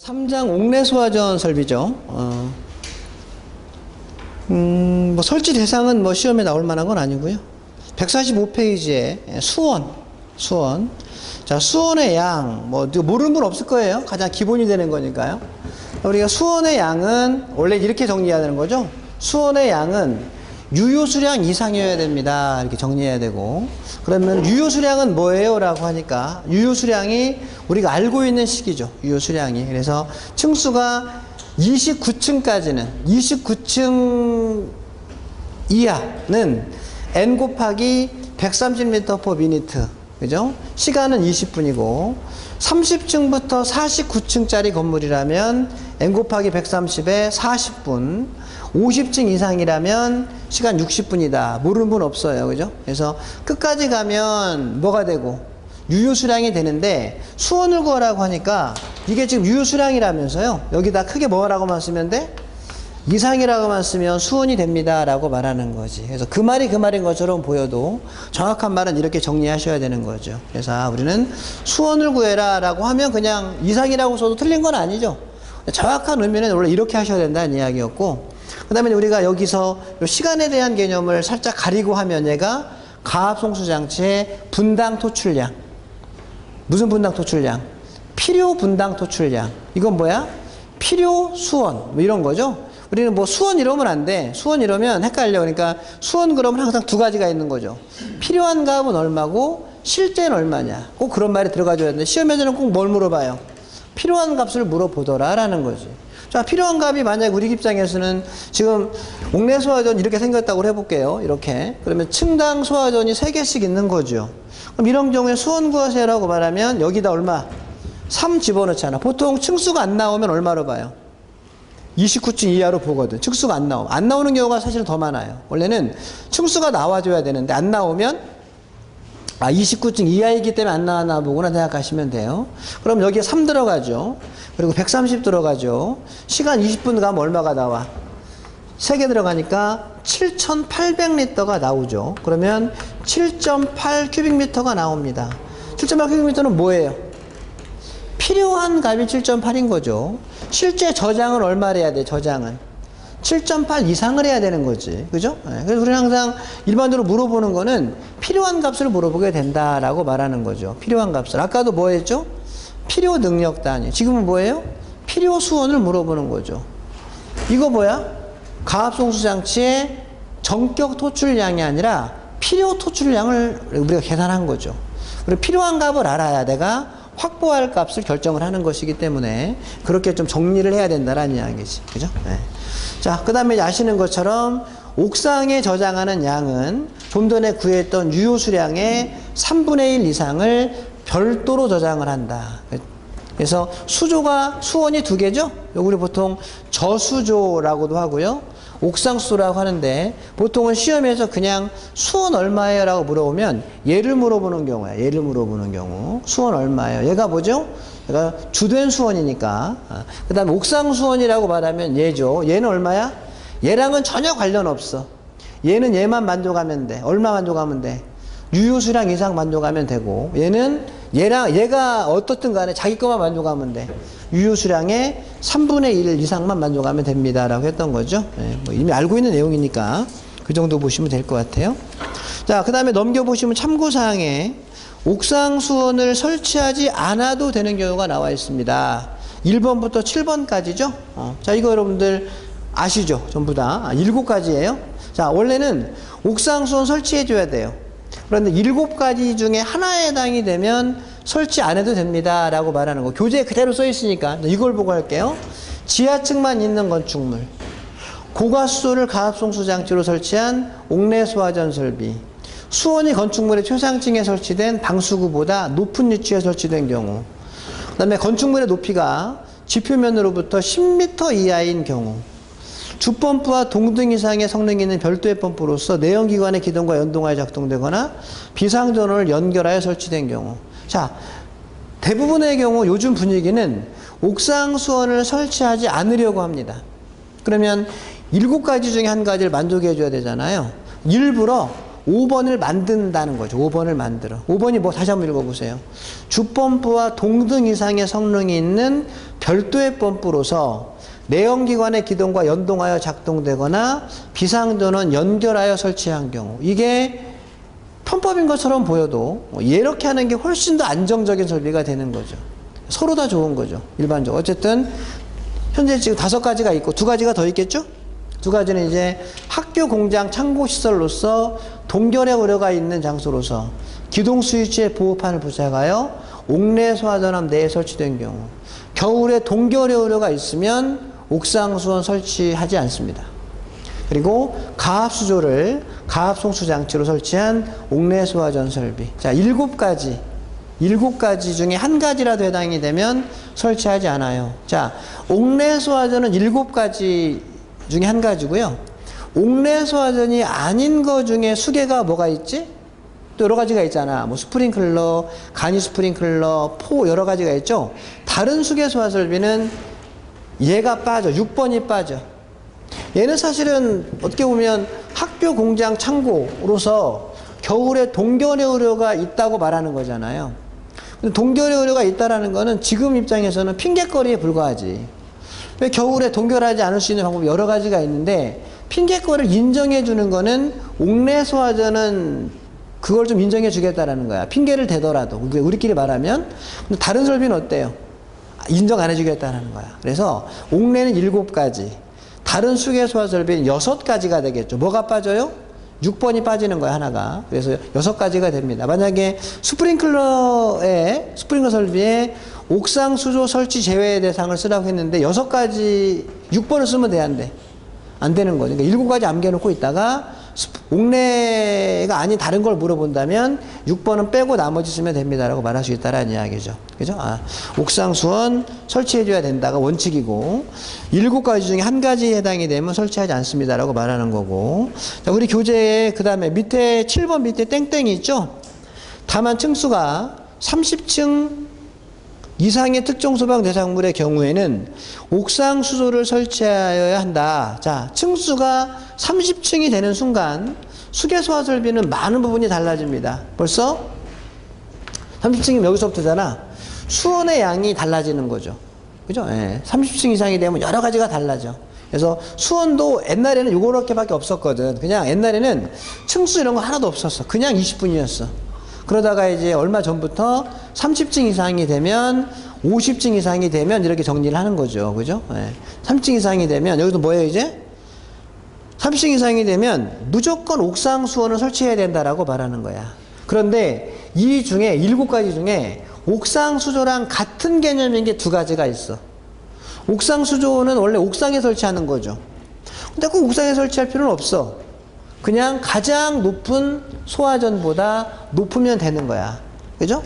3장 옥내소화전 설비죠. 뭐 설치 대상은 뭐 시험에 나올 만한 건 아니고요. 145페이지에 수원. 자, 수원의 양, 뭐 모르는 분 없을 거예요. 가장 기본이 되는 거니까요. 우리가 수원의 양은 원래 이렇게 정리해야 되는 거죠. 수원의 양은 유효수량 이상이어야 됩니다. 이렇게 정리해야 되고, 그러면 유효수량은 뭐예요? 라고 하니까 유효수량이 우리가 알고 있는 식이죠. 유효수량이. 그래서 층수가 29층까지는 29층 이하는 n 곱하기 130m/min, 그죠? 시간은 20분이고 30층부터 49층짜리 건물이라면 n 곱하기 130에 40분, 50층 이상이라면 시간 60분이다. 모르는 분 없어요. 그죠? 그래서 끝까지 가면 뭐가 되고 유효수량이 되는데, 수원을 구하라고 하니까 이게 지금 유효수량이라면서요. 여기다 크게 뭐라고만 쓰면 돼? 이상이라고만 쓰면 수원이 됩니다 라고 말하는 거지. 그래서 그 말이 그 말인 것처럼 보여도 정확한 말은 이렇게 정리하셔야 되는 거죠. 그래서 우리는 수원을 구해라 라고 하면 그냥 이상이라고 써도 틀린 건 아니죠. 정확한 의미는 원래 이렇게 하셔야 된다는 이야기였고, 그 다음에 우리가 여기서 시간에 대한 개념을 살짝 가리고 하면 얘가 가압송수장치의 분당 토출량. 무슨 분당 토출량? 필요 분당 토출량. 이건 뭐야? 필요 수원. 뭐 이런 거죠. 우리는 뭐 수원 이러면 안 돼. 수원 이러면 헷갈려. 그러니까 수원 그러면 항상 두 가지가 있는 거죠. 필요한 값은 얼마고 실제는 얼마냐. 꼭 그런 말이 들어가줘야 되는데, 시험에서는 꼭 뭘 물어봐요? 필요한 값을 물어보더라 라는 거지. 자, 필요한 값이 만약 우리 입장에서는 지금 옥내소화전 이렇게 생겼다고 해볼게요. 이렇게. 그러면 층당 소화전이 3개씩 있는 거죠. 그럼 이런 경우에 수원 구하세요라고 말하면 여기다 얼마? 3 집어넣잖아. 보통 층수가 안 나오면 얼마로 봐요? 29층 이하로 보거든. 층수가 안 나오면. 안 나오는 경우가 사실은 더 많아요. 원래는 층수가 나와줘야 되는데 안 나오면 29층 이하이기 때문에 안 나왔나 보구나 생각하시면 돼요. 그럼 여기에 3 들어가죠. 그리고 130 들어가죠. 시간 20분 가면 얼마가 나와? 3개 들어가니까 7,800리터가 나오죠. 그러면 7.8 큐빅미터가 나옵니다. 7.8 큐빅미터는 뭐예요? 필요한 값이 7.8인 거죠. 실제 저장은 얼마를 해야 돼? 저장은 7.8 이상을 해야 되는 거지. 그죠? 네. 그래서 우리는 항상 일반적으로 물어보는 거는 필요한 값을 물어보게 된다라고 말하는 거죠. 필요한 값을. 아까도 뭐 했죠? 필요 능력 단위. 지금은 뭐예요? 필요 수원을 물어보는 거죠. 이거 뭐야? 가압송수장치의 전격 토출량이 아니라 필요 토출량을 우리가 계산한 거죠. 그리고 필요한 값을 알아야 내가 확보할 값을 결정을 하는 것이기 때문에 그렇게 좀 정리를 해야 된다라는 이야기지. 그죠? 네. 자, 그 다음에 아시는 것처럼 옥상에 저장하는 양은 좀 전에 구했던 유효수량의 3분의 1 이상을 별도로 저장을 한다. 그래서 수원이 2개죠? 우리 보통 저수조라고도 하고요. 옥상수라고 하는데, 보통은 시험에서 그냥 수원 얼마예요? 라고 물어보면 얘를 물어보는 경우야. 얘를 물어보는 경우. 수원 얼마예요? 얘가 뭐죠? 얘가 주된 수원이니까. 그 다음에 옥상수원이라고 말하면 얘죠. 얘는 얼마야? 얘랑은 전혀 관련 없어. 얘는 얘만 만족하면 돼. 얼마 만족하면 돼? 유효수량 이상 만족하면 되고, 얘가 어떻든 간에 자기 것만 만족하면 돼. 유효수량의 3분의 1 이상만 만족하면 됩니다 라고 했던 거죠. 네, 뭐 이미 알고 있는 내용이니까 그 정도 보시면 될 것 같아요. 자, 그 다음에 넘겨보시면 참고사항에 옥상 수원을 설치하지 않아도 되는 경우가 나와 있습니다. 1번부터 7번까지죠. 자, 이거 여러분들 아시죠? 전부 다 7가지예요. 자, 원래는 옥상 수원 설치해 줘야 돼요. 그런데 7가지 중에 하나에 해당이 되면 설치 안 해도 됩니다 라고 말하는 거. 교재에 그대로 써 있으니까 이걸 보고 할게요. 지하층만 있는 건축물, 고가수를 가압송수장치로 설치한 옥내소화전 설비, 수원이 건축물의 최상층에 설치된 방수구보다 높은 위치에 설치된 경우, 그 다음에 건축물의 높이가 지표면으로부터 10m 이하인 경우, 주펌프와 동등 이상의 성능이 있는 별도의 펌프로서 내연기관의 기동과 연동하여 작동되거나 비상전원을 연결하여 설치된 경우. 자, 대부분의 경우 요즘 분위기는 옥상 수원을 설치하지 않으려고 합니다. 그러면 7가지 중에 한 가지를 만족해 줘야 되잖아요. 일부러 5번을 만든다는 거죠. 5번을 만들어. 5번이 뭐 다시 한번 읽어보세요. 주펌프와 동등 이상의 성능이 있는 별도의 펌프로서 내연기관의 기동과 연동하여 작동되거나 비상전원 연결하여 설치한 경우. 이게 편법인 것처럼 보여도 이렇게 하는 게 훨씬 더 안정적인 설비가 되는 거죠. 서로 다 좋은 거죠. 일반적으로. 어쨌든 현재 지금 5가지가 있고 2가지가 더 있겠죠? 2가지는 이제 학교, 공장, 창고 시설로서 동결의 우려가 있는 장소로서 기동 스위치의 보호판을 부착하여 옥내 소화전압 내에 설치된 경우, 겨울에 동결의 우려가 있으면 옥상 수원 설치하지 않습니다. 그리고 가압수조를 가압송수 장치로 설치한 옥내 소화전 설비. 자, 7가지 중에 한 가지라도 해당이 되면 설치하지 않아요. 자, 옥내 소화전은 7가지 중에 한 가지고요. 옥내 소화전이 아닌 거 중에 수계가 뭐가 있지? 또 여러 가지가 있잖아. 뭐 스프링클러, 간이 스프링클러, 포 여러 가지가 있죠. 다른 수계 소화 설비는 얘가 빠져. 6번이 빠져. 얘는 사실은 어떻게 보면 학교, 공장, 창고로서 겨울에 동결의 우려가 있다고 말하는 거잖아요. 근데 동결의 우려가 있다라는 거는 지금 입장에서는 핑계거리에 불과하지. 왜 겨울에 동결하지 않을 수 있는 방법이 여러 가지가 있는데 핑계거리를 인정해 주는 거는 옥내 소화전은 그걸 좀 인정해 주겠다라는 거야. 핑계를 대더라도. 우리끼리 말하면. 근데 다른 설비는 어때요? 인정 안 해주겠다는 거야. 그래서 옥내는 7가지, 다른 수계 소화 설비는 6가지가 되겠죠. 뭐가 빠져요? 6번이 빠지는 거야, 하나가. 그래서 6가지가 됩니다. 만약에 스프링클러 설비에 옥상 수조 설치 제외 대상을 쓰라고 했는데 6가지, 6번을 쓰면 돼, 안 돼? 안 되는 거죠. 그러니까 7가지 암겨놓고 있다가 옥내가 아닌 다른 걸 물어본다면 6번은 빼고 나머지 쓰면 됩니다라고 말할 수 있다라는 이야기죠. 그죠? 옥상 수원 설치해줘야 된다가 원칙이고 7가지 중에 한 가지에 해당이 되면 설치하지 않습니다라고 말하는 거고. 자, 우리 교재에 그 다음에 밑에 7번 밑에 땡땡이 있죠? 다만 층수가 30층 이상의 특정 소방 대상물의 경우에는 옥상 수조를 설치하여야 한다. 자, 층수가 30층이 되는 순간 수계 소화 설비는 많은 부분이 달라집니다. 벌써 30층이면 여기서부터잖아. 수원의 양이 달라지는 거죠. 그죠? 예. 30층 이상이 되면 여러 가지가 달라져. 그래서 수원도 옛날에는 요렇게밖에 없었거든. 그냥 옛날에는 층수 이런 거 하나도 없었어. 그냥 20분이었어. 그러다가 이제 얼마 전부터 30층 이상이 되면 50층 이상이 되면 이렇게 정리를 하는 거죠. 그죠? 네. 30층 이상이 되면 여기도 뭐예요 이제? 30층 이상이 되면 무조건 옥상 수원을 설치해야 된다라고 말하는 거야. 그런데 이 중에 7가지 중에 옥상 수조랑 같은 개념인 게 2가지가 있어. 옥상 수조는 원래 옥상에 설치하는 거죠. 근데 꼭 옥상에 설치할 필요는 없어. 그냥 가장 높은 소화전보다 높으면 되는 거야. 그죠?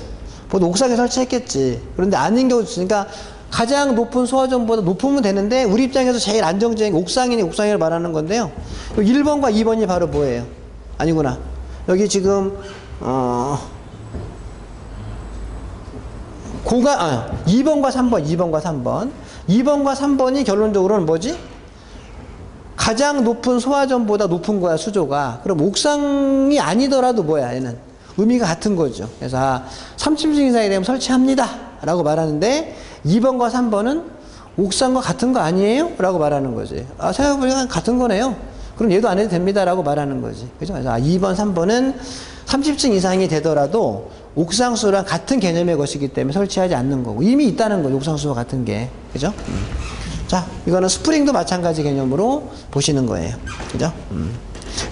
보통 옥상에 설치했겠지. 그런데 아닌 경우도 있으니까 가장 높은 소화전보다 높으면 되는데 우리 입장에서 제일 안정적인 게 옥상이니 옥상을 말하는 건데요. 1번과 2번이 바로 뭐예요? 아니구나. 여기 지금 2번과 3번. 2번과 3번이 결론적으로는 뭐지? 가장 높은 소화전보다 높은 거야, 수조가. 그럼 옥상이 아니더라도 뭐야, 얘는? 의미가 같은 거죠. 그래서 30층 이상이 되면 설치합니다. 라고 말하는데 2번과 3번은 옥상과 같은 거 아니에요? 라고 말하는 거지. 생각해보니까 같은 거네요. 그럼 얘도 안 해도 됩니다. 라고 말하는 거지. 그죠? 그래서 2번, 3번은 30층 이상이 되더라도 옥상수랑 같은 개념의 것이기 때문에 설치하지 않는 거고. 이미 있다는 거죠. 옥상수와 같은 게. 그죠? 자, 이거는 스프링도 마찬가지 개념으로 보시는 거예요. 그죠?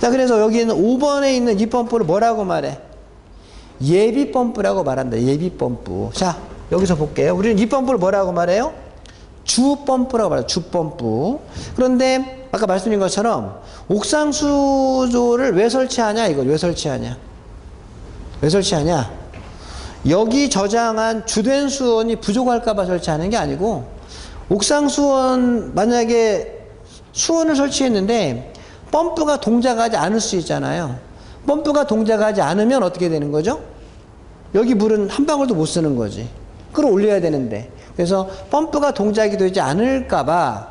자, 그래서 여기는 5번에 있는 이 펌프를 뭐라고 말해? 예비 펌프라고 말한다. 예비 펌프. 자, 여기서 볼게요. 우리는 이 펌프를 뭐라고 말해요? 주 펌프라고 말해요. 주 펌프. 그런데 아까 말씀드린 것처럼 옥상 수조를 왜 설치하냐? 이거 왜 설치하냐? 왜 설치하냐? 여기 저장한 주된 수원이 부족할까봐 설치하는 게 아니고 옥상 수원, 만약에 수원을 설치했는데 펌프가 동작하지 않을 수 있잖아요. 펌프가 동작하지 않으면 어떻게 되는 거죠? 여기 물은 한 방울도 못 쓰는 거지. 끌어올려야 되는데. 그래서 펌프가 동작이 되지 않을까봐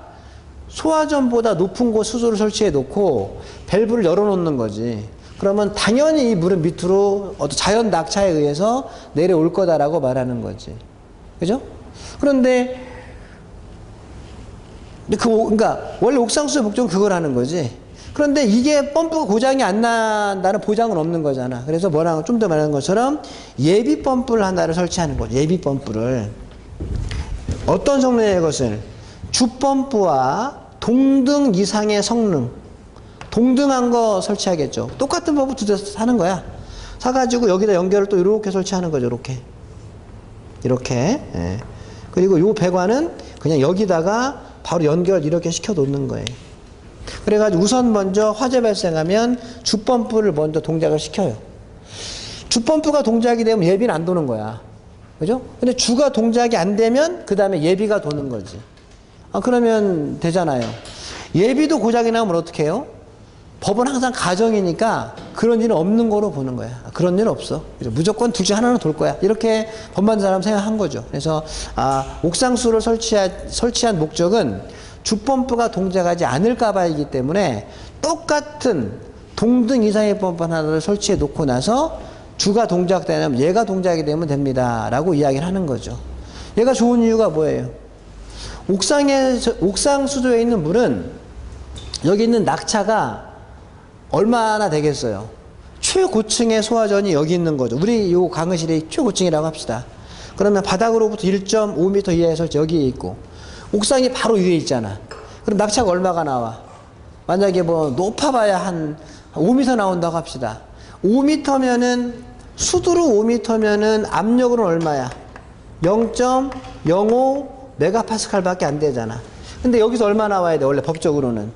소화전보다 높은 곳 수조를 설치해 놓고 밸브를 열어 놓는 거지. 그러면 당연히 이 물은 밑으로 어떤 자연 낙차에 의해서 내려올 거다라고 말하는 거지. 그죠? 그런데, 그러니까, 원래 옥상수의 목적은 그걸 하는 거지. 그런데 이게 펌프가 고장이 안 난다는 보장은 없는 거잖아. 그래서 뭐라고 좀 더 말하는 것처럼 예비 펌프를 하나를 설치하는 거죠. 예비 펌프를. 어떤 성능의 것을? 주펌프와 동등 이상의 성능. 동등한 거 설치하겠죠. 똑같은 펌프 두 대 사는 거야. 사가지고 여기다 연결을 또 이렇게 설치하는 거죠. 이렇게. 이렇게. 예. 그리고 요 배관은 그냥 여기다가 바로 연결 이렇게 시켜 놓는 거예요. 그래가지고 우선 먼저 화재 발생하면 주펌프를 먼저 동작을 시켜요. 주펌프가 동작이 되면 예비는 안 도는 거야. 그죠? 근데 주가 동작이 안 되면 그 다음에 예비가 도는 거지. 그러면 되잖아요. 예비도 고장이 나면 어떻게 해요? 법은 항상 가정이니까 그런 일은 없는 거로 보는 거야. 그런 일은 없어. 무조건 둘 중 하나는 돌 거야. 이렇게 법 만든 사람 생각한 거죠. 그래서 옥상수를 설치한 목적은 주펌프가 동작하지 않을까 봐이기 때문에 똑같은 동등 이상의 펌프 하나를 설치해 놓고 나서 주가 동작되면 얘가 동작이 되면 됩니다 라고 이야기를 하는 거죠. 얘가 좋은 이유가 뭐예요? 옥상 수조에 있는 물은 여기 있는 낙차가 얼마나 되겠어요? 최고층의 소화전이 여기 있는 거죠. 우리 요 강의실이 최고층이라고 합시다. 그러면 바닥으로부터 1.5m 이하에서 여기에 있고 옥상이 바로 위에 있잖아. 그럼 낙차가 얼마가 나와? 만약에 뭐 높아봐야 한 5m 나온다고 합시다. 5m면은 수두로 5m면은 압력은 얼마야? 0.05 메가파스칼밖에 안 되잖아. 근데 여기서 얼마 나와야 돼? 원래 법적으로는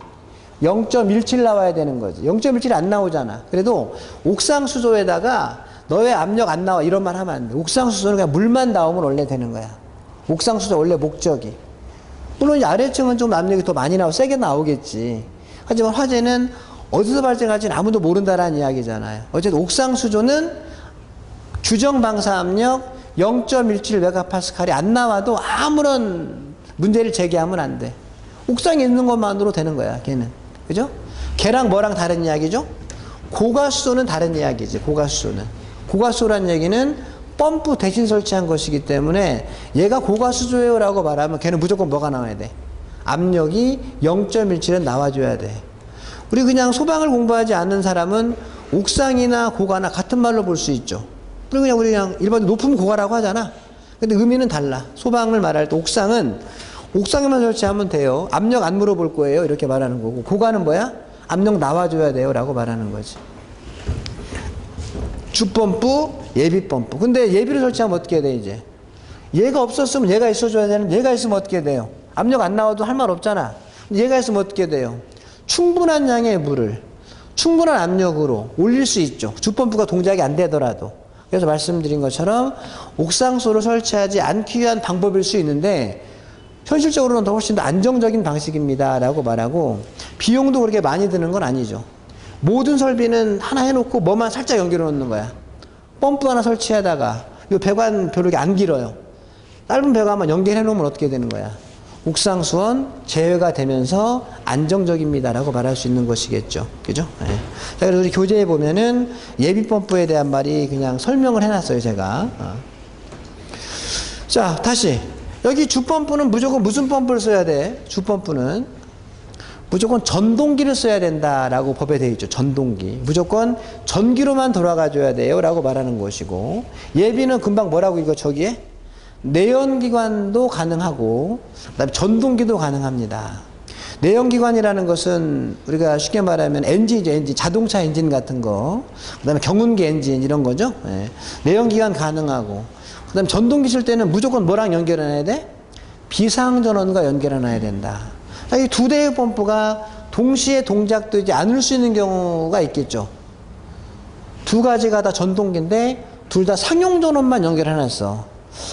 0.17 나와야 되는 거지. 0.17이 안 나오잖아. 그래도 옥상 수조에다가 너의 압력 안 나와 이런 말 하면 안 돼. 옥상 수조는 그냥 물만 나오면 원래 되는 거야. 옥상 수조 원래 목적이. 물론 이 아래층은 좀 압력이 더 많이 나오고 세게 나오겠지. 하지만 화재는 어디서 발생할지는 아무도 모른다라는 이야기잖아요. 어쨌든 옥상 수조는 규정 방사 압력 0.17 메가파스칼이 안 나와도 아무런 문제를 제기하면 안 돼. 옥상에 있는 것만으로 되는 거야, 걔는. 그죠? 걔랑 뭐랑 다른 이야기죠? 고가수조는 다른 이야기지, 고가수조는. 고가수조란 얘기는 펌프 대신 설치한 것이기 때문에 얘가 고가수조예요 라고 말하면 걔는 무조건 뭐가 나와야 돼? 압력이 0.17은 나와줘야 돼. 우리 그냥 소방을 공부하지 않는 사람은 옥상이나 고가나 같은 말로 볼 수 있죠. 그리고 그냥 우리 그냥 일반 높은 고가라고 하잖아. 근데 의미는 달라. 소방을 말할 때 옥상에만 설치하면 돼요. 압력 안 물어볼 거예요. 이렇게 말하는 거고. 고가는 뭐야? 압력 나와줘야 돼요. 라고 말하는 거지. 주펌프, 예비펌프. 근데 예비를 설치하면 어떻게 해야 돼, 이제? 얘가 없었으면 얘가 있어줘야 되는데 얘가 있으면 어떻게 돼요? 압력 안 나와도 할 말 없잖아. 얘가 있으면 어떻게 돼요? 충분한 양의 물을 충분한 압력으로 올릴 수 있죠. 주펌프가 동작이 안 되더라도. 그래서 말씀드린 것처럼 옥상수를 설치하지 않기 위한 방법일 수 있는데 현실적으로는 더 훨씬 더 안정적인 방식입니다 라고 말하고 비용도 그렇게 많이 드는 건 아니죠. 모든 설비는 하나 해놓고 뭐만 살짝 연결해 놓는 거야. 펌프 하나 설치하다가 이 배관 별로 안 길어요. 짧은 배관만 연결해 놓으면 어떻게 되는 거야? 옥상수원 제외가 되면서 안정적입니다 라고 말할 수 있는 것이겠죠. 그죠? 네. 자, 그래서 우리 교재에 보면은 예비 펌프에 대한 말이 그냥 설명을 해놨어요, 제가. 자, 다시. 여기 주펌프는 무조건 무슨 펌프를 써야 돼? 주펌프는 무조건 전동기를 써야 된다라고 법에 되어 있죠. 전동기. 무조건 전기로만 돌아가줘야 돼요 라고 말하는 것이고, 예비는 금방 뭐라고 이거 저기에? 내연기관도 가능하고 그다음에 전동기도 가능합니다. 내연기관이라는 것은 우리가 쉽게 말하면 엔진이죠. 엔진, 자동차 엔진 같은 거, 그다음에 경운기 엔진 이런 거죠. 네. 내연기관 가능하고, 그다음에 전동기 쓸 때는 무조건 뭐랑 연결해놔야 돼? 비상전원과 연결해놔야 된다. 이 두 대의 펌프가 동시에 동작되지 않을 수 있는 경우가 있겠죠. 두 가지가 다 전동기인데 둘 다 상용전원만 연결해놨어.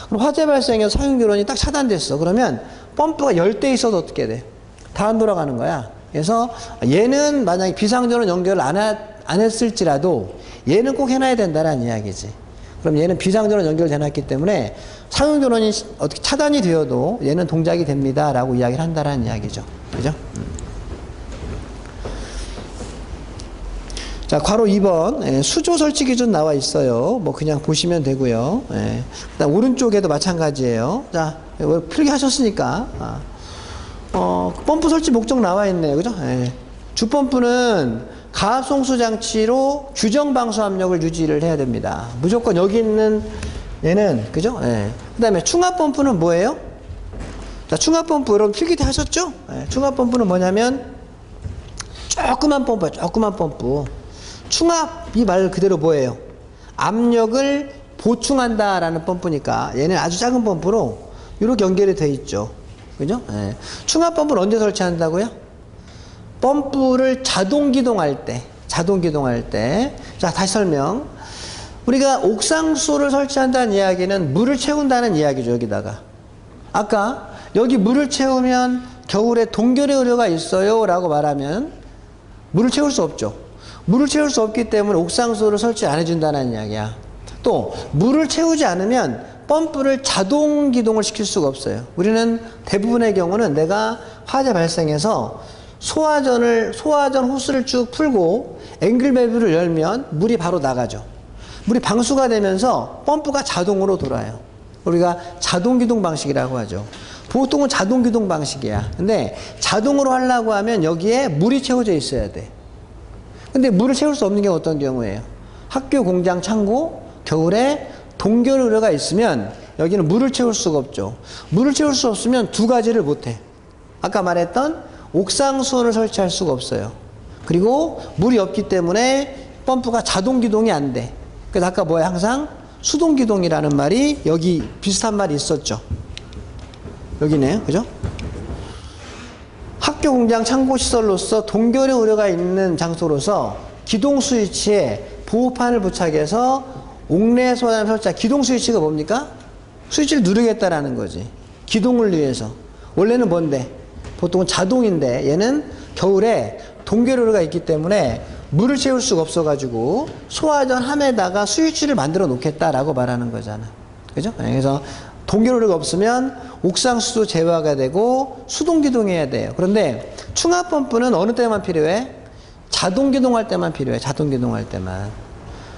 그럼 화재 발생해서 상용전원이 딱 차단됐어. 그러면 펌프가 열 대 있어도 어떻게 돼? 다 안 돌아가는 거야. 그래서 얘는 만약에 비상전원 연결을 안 했을지라도 얘는 꼭 해놔야 된다는 이야기지. 그럼 얘는 비상전원 연결해놨기 때문에 상용전원이 어떻게 차단이 되어도 얘는 동작이 됩니다 라고 이야기를 한다는 이야기죠. 그죠? 자, 괄호 2번. 예, 수조 설치 기준 나와 있어요. 뭐 그냥 보시면 되고요. 예. 그다음 오른쪽에도 마찬가지예요. 자, 필기 하셨으니까. 펌프 설치 목적 나와 있네요. 그죠? 예. 주펌프는 가압송수 장치로 규정 방수 압력을 유지를 해야 됩니다. 무조건 여기 있는 얘는, 그죠? 예. 그 다음에 충압펌프는 뭐예요? 자, 충압펌프 여러분 필기 때 하셨죠? 예. 충압펌프는 뭐냐면 조그만 펌프야, 조그만 펌프. 충압이 말 그대로 뭐예요? 압력을 보충한다라는 펌프니까 얘는 아주 작은 펌프로 이렇게 연결이 돼 있죠. 그죠? 예. 충압 펌프를 언제 설치한다고요? 펌프를 자동 기동할 때. 자, 다시 설명. 우리가 옥상수소를 설치한다는 이야기는 물을 채운다는 이야기죠, 여기다가. 아까 여기 물을 채우면 겨울에 동결의 우려가 있어요 라고 말하면 물을 채울 수 없죠. 물을 채울 수 없기 때문에 옥상수소를 설치 안 해준다는 이야기야. 또 물을 채우지 않으면 펌프를 자동 기동을 시킬 수가 없어요. 우리는 대부분의 경우는 내가 화재 발생해서 소화전 호스를 쭉 풀고 앵글 밸브를 열면 물이 바로 나가죠. 물이 방수가 되면서 펌프가 자동으로 돌아요. 우리가 자동 기동 방식이라고 하죠. 보통은 자동 기동 방식이야. 근데 자동으로 하려고 하면 여기에 물이 채워져 있어야 돼. 근데 물을 채울 수 없는 경우 어떤 경우예요? 학교, 공장, 창고, 겨울에 동결 우려가 있으면 여기는 물을 채울 수가 없죠. 물을 채울 수 없으면 두 가지를 못해. 아까 말했던 옥상수원을 설치할 수가 없어요. 그리고 물이 없기 때문에 펌프가 자동 기동이 안 돼. 그래서 아까 뭐야? 항상 수동 기동이라는 말이 여기 비슷한 말이 있었죠. 여기네요. 그죠? 학교, 공장, 창고 시설로서 동결의 우려가 있는 장소로서 기동 스위치에 보호판을 부착해서 옥내 소화전을 설치한 기동 스위치가 뭡니까? 스위치를 누르겠다라는 거지. 기동을 위해서. 원래는 뭔데? 보통은 자동인데 얘는 겨울에 동결 우려가 있기 때문에 물을 채울 수가 없어가지고 소화전 함에다가 스위치를 만들어 놓겠다라고 말하는 거잖아. 그죠? 그래서 동결 우려가 없으면 옥상수도 제어가 되고 수동 기동해야 돼요. 그런데 충압 펌프는 어느 때만 필요해? 자동 기동할 때만 필요해. 자동 기동할 때만.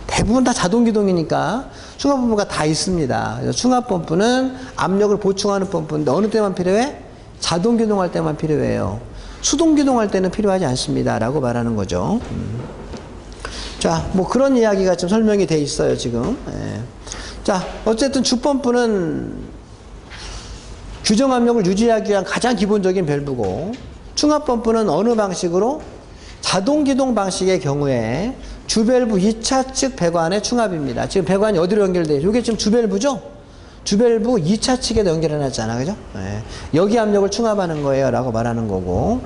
대부분 다 자동 기동이니까 충압 펌프가 다 있습니다. 그래서 충압 펌프는 압력을 보충하는 펌프인데 어느 때만 필요해? 자동 기동할 때만 필요해요. 수동 기동할 때는 필요하지 않습니다. 라고 말하는 거죠. 자, 뭐 그런 이야기가 좀 설명이 돼 있어요, 지금. 예. 자, 어쨌든 주펌프는 규정 압력을 유지하기 위한 가장 기본적인 밸브고, 충압펌프는 어느 방식으로? 자동 기동 방식의 경우에 주밸브 2차 측 배관의 충압입니다. 지금 배관이 어디로 연결돼요? 이게 지금 주밸브죠? 주밸브 2차 측에도 연결해놨잖아. 그죠? 네. 여기 압력을 충압하는 거예요. 라고 말하는 거고.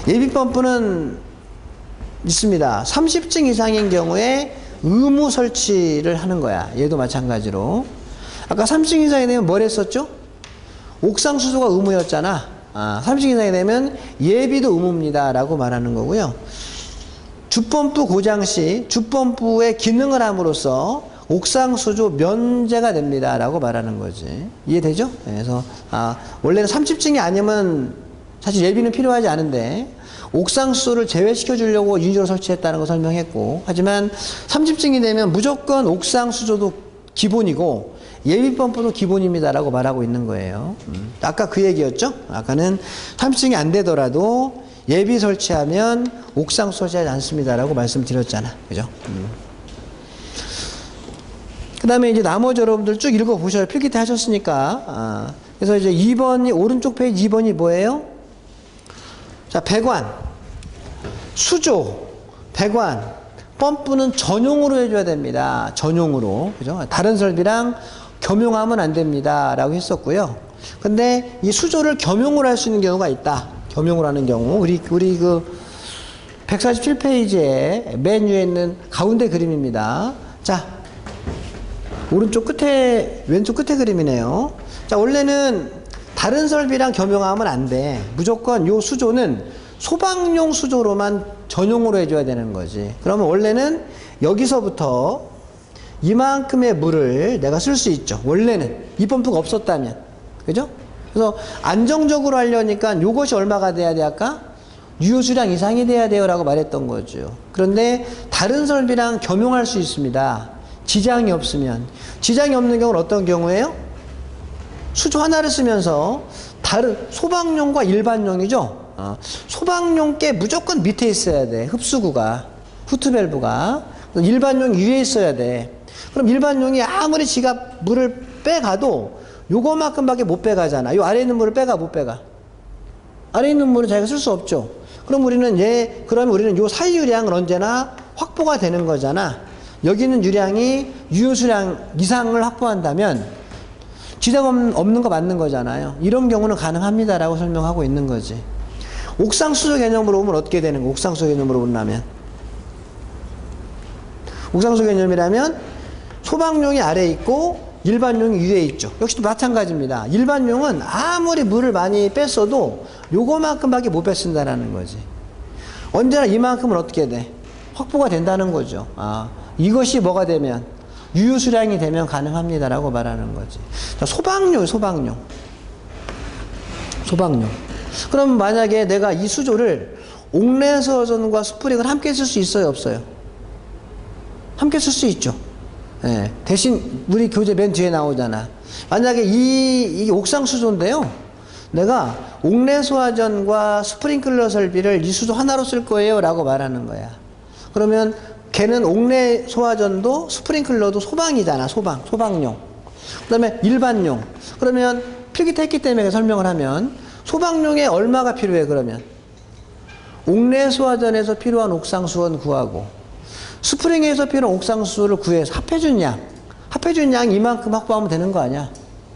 예비펌프는 있습니다. 30층 이상인 경우에 의무 설치를 하는 거야. 얘도 마찬가지로. 아까 30층 이상이 되면 뭘 했었죠? 옥상 수조가 의무였잖아. 30층 이상이 되면 예비도 의무입니다. 라고 말하는 거고요. 주펌프 고장 시 주펌프의 기능을 함으로써 옥상 수조 면제가 됩니다. 라고 말하는 거지. 이해되죠? 그래서, 원래는 30층이 아니면 사실 예비는 필요하지 않은데, 옥상 수조를 제외시켜 주려고 유지로 설치했다는 거 설명했고, 하지만 30층이 되면 무조건 옥상 수조도 기본이고, 예비 펌프도 기본입니다. 라고 말하고 있는 거예요. 아까 그 얘기였죠? 아까는 30층이 안 되더라도 예비 설치하면 옥상 설치하지 않습니다. 라고 말씀드렸잖아. 그죠? 그 다음에 이제 나머지 여러분들 쭉 읽어보셔요. 필기 때 하셨으니까. 그래서 이제 2번이, 오른쪽 페이지 2번이 뭐예요? 자, 배관, 수조, 배관, 펌프는 전용으로 해줘야 됩니다. 전용으로. 그죠? 다른 설비랑 겸용하면 안 됩니다. 라고 했었고요. 근데 이 수조를 겸용으로 할 수 있는 경우가 있다. 겸용으로 하는 경우. 우리 그 147페이지에 맨 위에 있는 가운데 그림입니다. 자, 오른쪽 끝에, 왼쪽 끝에 그림이네요. 자, 원래는 다른 설비랑 겸용하면 안 돼. 무조건 요 수조는 소방용 수조로만 전용으로 해줘야 되는 거지. 그러면 원래는 여기서부터 이만큼의 물을 내가 쓸 수 있죠. 원래는. 이 펌프가 없었다면. 그죠? 그래서 안정적으로 하려니까 요것이 얼마가 돼야 돼, 아까? 유효수량 이상이 돼야 돼요 라고 말했던 거죠. 그런데 다른 설비랑 겸용할 수 있습니다. 지장이 없으면. 지장이 없는 경우는 어떤 경우예요? 수조 하나를 쓰면서 다른 소방용과 일반용이죠. 소방용 게 무조건 밑에 있어야 돼. 흡수구가, 후트밸브가. 일반용 위에 있어야 돼. 그럼 일반용이 아무리 지가 물을 빼가도 요거만큼밖에 못 빼가잖아. 요 아래 있는 물을 빼가 못 빼가. 아래 있는 물은 자기가 쓸 수 없죠. 그럼 그러면 우리는 요 사이 유량은 언제나 확보가 되는 거잖아. 여기 있는 유량이 유효수량 이상을 확보한다면 지장 없는 거 맞는 거잖아요. 이런 경우는 가능합니다라고 설명하고 있는 거지. 옥상수조 개념으로 보면 어떻게 되는 거? 옥상수조 개념으로 본다면. 옥상수조 개념이라면 소방용이 아래에 있고 일반용이 위에 있죠. 역시 또 마찬가지입니다. 일반용은 아무리 물을 많이 뺐어도 요거만큼밖에 못 뺐습니다라는 거지. 언제나 이만큼은 어떻게 돼? 확보가 된다는 거죠. 이것이 뭐가 되면? 유효수량이 되면 가능합니다라고 말하는 거지. 자, 소방용. 그럼 만약에 내가 이 수조를 옥내수화전과 스프링을 함께 쓸 수 있어요, 없어요? 함께 쓸 수 있죠. 예, 대신 우리 교재 맨 뒤에 나오잖아. 만약에 이게 옥상 수조인데요. 내가 옥내수화전과 스프링클러 설비를 이 수조 하나로 쓸 거예요 라고 말하는 거야. 그러면 걔는 옥내수화전도 스프링클러도 소방이잖아. 소방용. 그 다음에 일반용. 그러면 필기했기 때문에 설명을 하면 소방용에 얼마가 필요해 그러면? 옥내수화전에서 필요한 옥상수원 구하고 스프링에서 필요한 옥상수를 구해서 합해준 양 이만큼 확보하면 되는 거 아니야?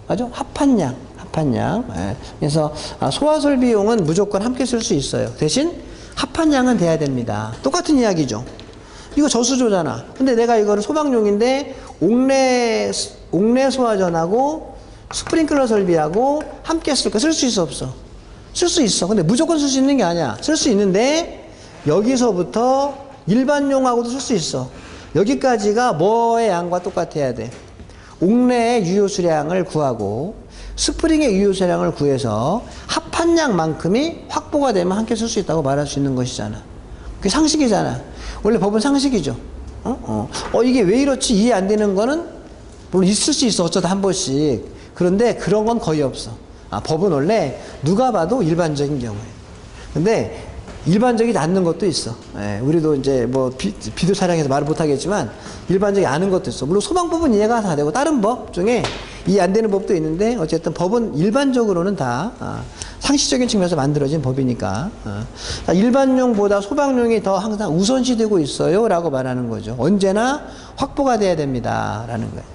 맞아? 합한 양. 예. 그래서 소화설 비용은 무조건 함께 쓸 수 있어요. 대신 합한 양은 돼야 됩니다. 똑같은 이야기죠. 이거 저수조잖아. 근데 내가 이거를 소방용인데 옥내 소화전하고 스프링클러 설비하고 함께 쓸 수 있어 없어? 쓸 수 있어. 근데 무조건 쓸 수 있는 게 아니야. 쓸 수 있는데 여기서부터 일반용하고도 쓸 수 있어. 여기까지가 뭐의 양과 똑같아야 돼? 옥내의 유효수량을 구하고 스프링의 유효수량을 구해서 합한 양만큼이 확보가 되면 함께 쓸 수 있다고 말할 수 있는 것이잖아. 그게 상식이잖아. 원래 법은 상식이죠. 이게 왜 이렇지 이해 안 되는 거는 물론 있을 수 있어. 어쩌다 한 번씩. 그런데 그런 건 거의 없어. 법은 원래 누가 봐도 일반적인 경우에. 근데 일반적이지 않는 것도 있어. 예, 우리도 이제 뭐 비디오 촬영해서 말을 못 하겠지만 일반적이 않은 것도 있어. 물론 소방법은 이해가 다 되고 다른 법 중에 이해 안 되는 법도 있는데 어쨌든 법은 일반적으로는 다 상식적인 측면에서 만들어진 법이니까 일반용보다 소방용이 더 항상 우선시 되고 있어요 라고 말하는 거죠. 언제나 확보가 돼야 됩니다 라는 거예요.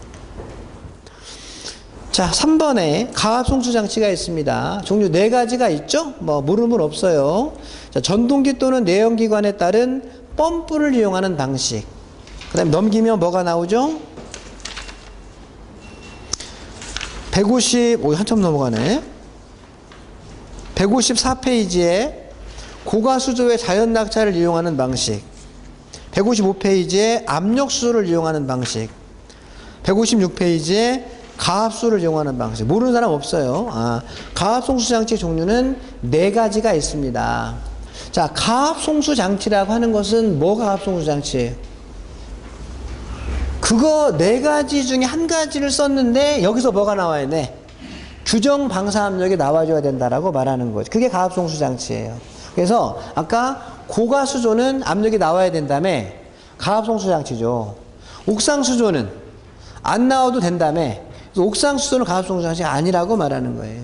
자, 3번에 가압송수장치가 있습니다. 종류 4가지가 있죠? 모르는 없어요. 자, 전동기 또는 내연기관에 따른 펌프를 이용하는 방식. 그 다음에 넘기면 뭐가 나오죠? 한참 넘어가네. 154페이지에 고가수조의 자연낙차를 이용하는 방식. 155페이지에 압력수조를 이용하는 방식. 156페이지에 가압수를 이용하는 방식. 모르는 사람 없어요. 가압송수장치 종류는 4가지가 있습니다. 자, 가압송수장치라고 하는 것은 뭐 가압송수장치예요? 그거 4가지 중에 한 가지를 썼는데 여기서 뭐가 나와야 돼? 규정 방사압력이 나와줘야 된다라고 말하는 거죠. 그게 가압송수장치예요. 그래서 아까 고가수조는 압력이 나와야 된다며 가압송수장치죠. 옥상수조는 안 나와도 된다며 옥상수조는 가압송수장치가 아니라고 말하는 거예요.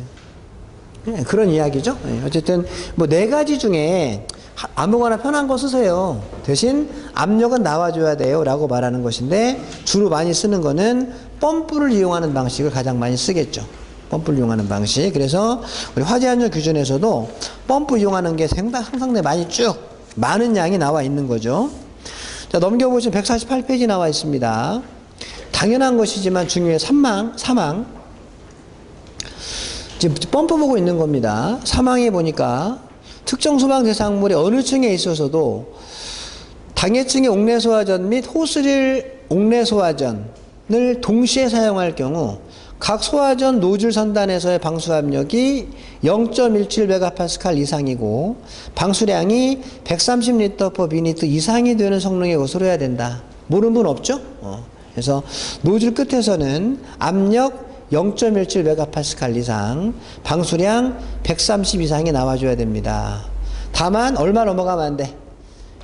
그런 이야기죠. 어쨌든 4가지 중에 아무거나 편한 거 쓰세요. 대신 압력은 나와줘야 돼요 라고 말하는 것인데 주로 많이 쓰는 거는 펌프를 이용하는 방식을 가장 많이 쓰겠죠. 펌프를 이용하는 방식. 그래서 우리 화재안전 규준에서도 펌프 이용하는 게 상당히 많이 쭉 많은 양이 나와 있는 거죠. 자, 넘겨보시면 148페이지 나와 있습니다. 당연한 것이지만 중요해. 사망. 지금 펌프 보고 있는 겁니다. 사망에 보니까 특정 소방 대상물이 어느 층에 있어서도 당해층의 옥내소화전 및 호스릴 옥내소화전을 동시에 사용할 경우 각 소화전 노즐 선단에서의 방수압력이 0.17메가파스칼 이상이고 방수량이 130L/min 이상이 되는 성능의 것으로 해야 된다. 모르는 분 없죠? 그래서 노즐 끝에서는 압력 0.17메가파스칼 이상, 방수량 130 이상이 나와줘야 됩니다. 다만 얼마 넘어가면 안 돼?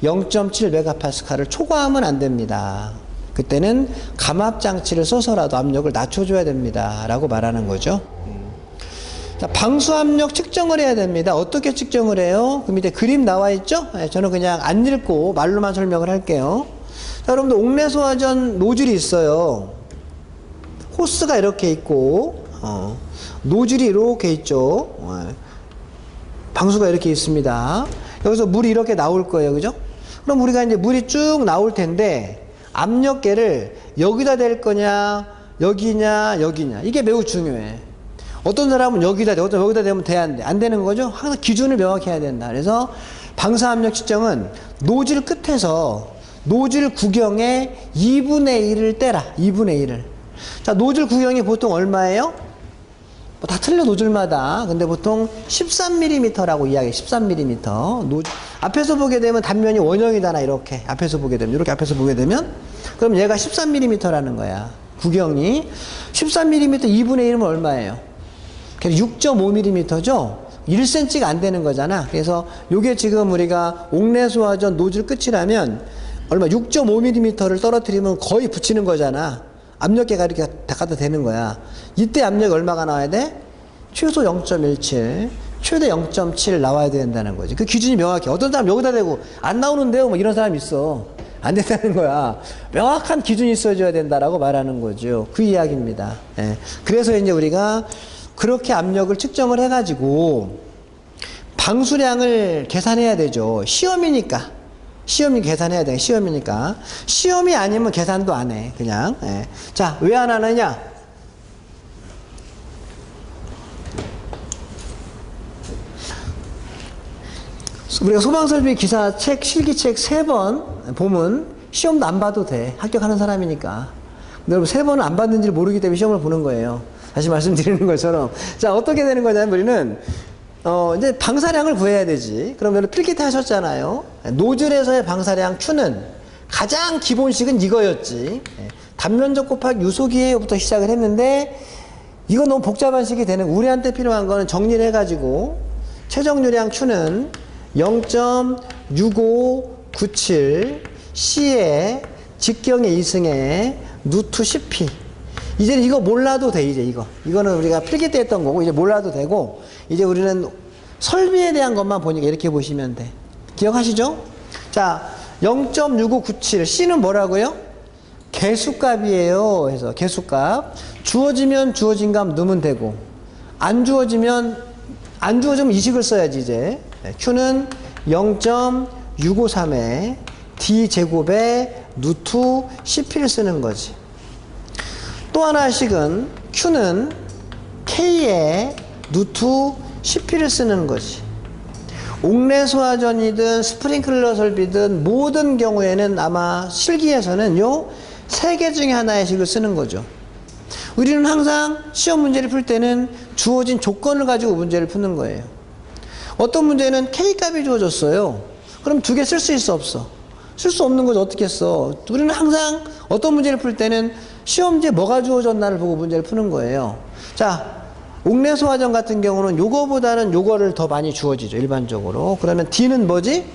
0.7메가파스칼을 초과하면 안 됩니다. 그때는 감압장치를 써서라도 압력을 낮춰줘야 됩니다. 라고 말하는 거죠. 자, 방수압력 측정을 해야 됩니다. 어떻게 측정을 해요? 그 밑에 그림 나와 있죠? 저는 그냥 안 읽고 말로만 설명을 할게요. 자, 여러분들 옥내소화전 노즐이 있어요. 호스가 이렇게 있고 노즐이 이렇게 있죠. 방수가 이렇게 있습니다. 여기서 물이 이렇게 나올 거예요. 그죠? 그럼 우리가 이제 물이 쭉 나올 텐데 압력계를 여기다 댈 거냐 여기냐 여기냐 이게 매우 중요해. 어떤 사람은 여기다 대, 어떤 여기다 대면 돼 안 돼? 안 되는 거죠. 항상 기준을 명확히 해야 된다. 그래서 방사압력 측정은 노즐 끝에서 노즐 구경의 2분의 1을 떼라. 2분의 1을. 자, 노즐 구경이 보통 얼마예요? 뭐 다 틀려 노즐마다. 근데 보통 13mm라고 이야기해. 13mm. 앞에서 보게 되면 단면이 원형이잖아. 이렇게 앞에서 보게 되면 이렇게 앞에서 보게 되면 그럼 얘가 13mm라는 거야. 구경이 13mm 2분의 1이면 얼마예요? 6.5mm죠. 1cm가 안 되는 거잖아. 그래서 요게 지금 우리가 옥내소화전 노즐 끝이라면 얼마 6.5mm를 떨어뜨리면 거의 붙이는 거잖아. 압력계가 이렇게 갖다 대는 거야. 이때 압력이 얼마가 나와야 돼? 최소 0.17, 최대 0.7 나와야 된다는 거지. 그 기준이 명확해. 어떤 사람 여기다 대고 안 나오는데요? 뭐 이런 사람 있어. 안 된다는 거야. 명확한 기준이 있어줘야 된다라고 말하는 거죠. 그 이야기입니다. 예. 그래서 이제 우리가 그렇게 압력을 측정을 해가지고 방수량을 계산해야 되죠. 시험이니까. 시험이 계산해야 돼. 시험이니까. 시험이 아니면 계산도 안 해. 그냥. 예. 자, 왜 안 하느냐? 우리가 소방설비 기사 책, 실기책 3번 보면 시험도 안 봐도 돼. 합격하는 사람이니까. 근데 여러분 3번은 안 봤는지 모르기 때문에 시험을 보는 거예요. 다시 말씀드리는 것처럼. 자, 어떻게 되는 거냐면 우리는 이제 방사량을 구해야 되지. 그러면 필기테 하셨잖아요. 노즐에서의 방사량 Q는 가장 기본식은 이거였지. 단면적 곱하기 유소기에부터 시작을 했는데 이거 너무 복잡한 식이 되는 우리한테 필요한 거는 정리를 해가지고 최정유량 Q는 0.6597 C에 직경의 2승에 누트 10P. 이제는 이거 몰라도 돼. 이거는 우리가 필기 때 했던 거고 이제 몰라도 되고 이제 우리는 설비에 대한 것만 보니까 이렇게 보시면 돼. 기억하시죠? 자, 0.6597 C는 뭐라고요? 개수값이에요. 그래서 개수값. 주어지면 주어진 값 넣으면 되고 안 주어지면 이식을 써야지 이제. Q는 0.653에 D제곱에 누트 10P를 쓰는 거지. 또 하나씩은 Q는 K에 누트 10P를 쓰는 거지. 옥내소화전이든 스프링클러 설비든 모든 경우에는 아마 실기에서는 요 3개 중에 하나의 식을 쓰는 거죠. 우리는 항상 시험 문제를 풀 때는 주어진 조건을 가지고 문제를 푸는 거예요. 어떤 문제는 K값이 주어졌어요. 그럼 2개 쓸 수 있어 없어? 쓸 수 없는 거죠. 어떻게 써? 우리는 항상 어떤 문제를 풀 때는 시험지에 뭐가 주어졌나를 보고 문제를 푸는 거예요. 자, 옥내소화전 같은 경우는 요거보다는 요거를 더 많이 주어지죠. 일반적으로. 그러면 D는 뭐지?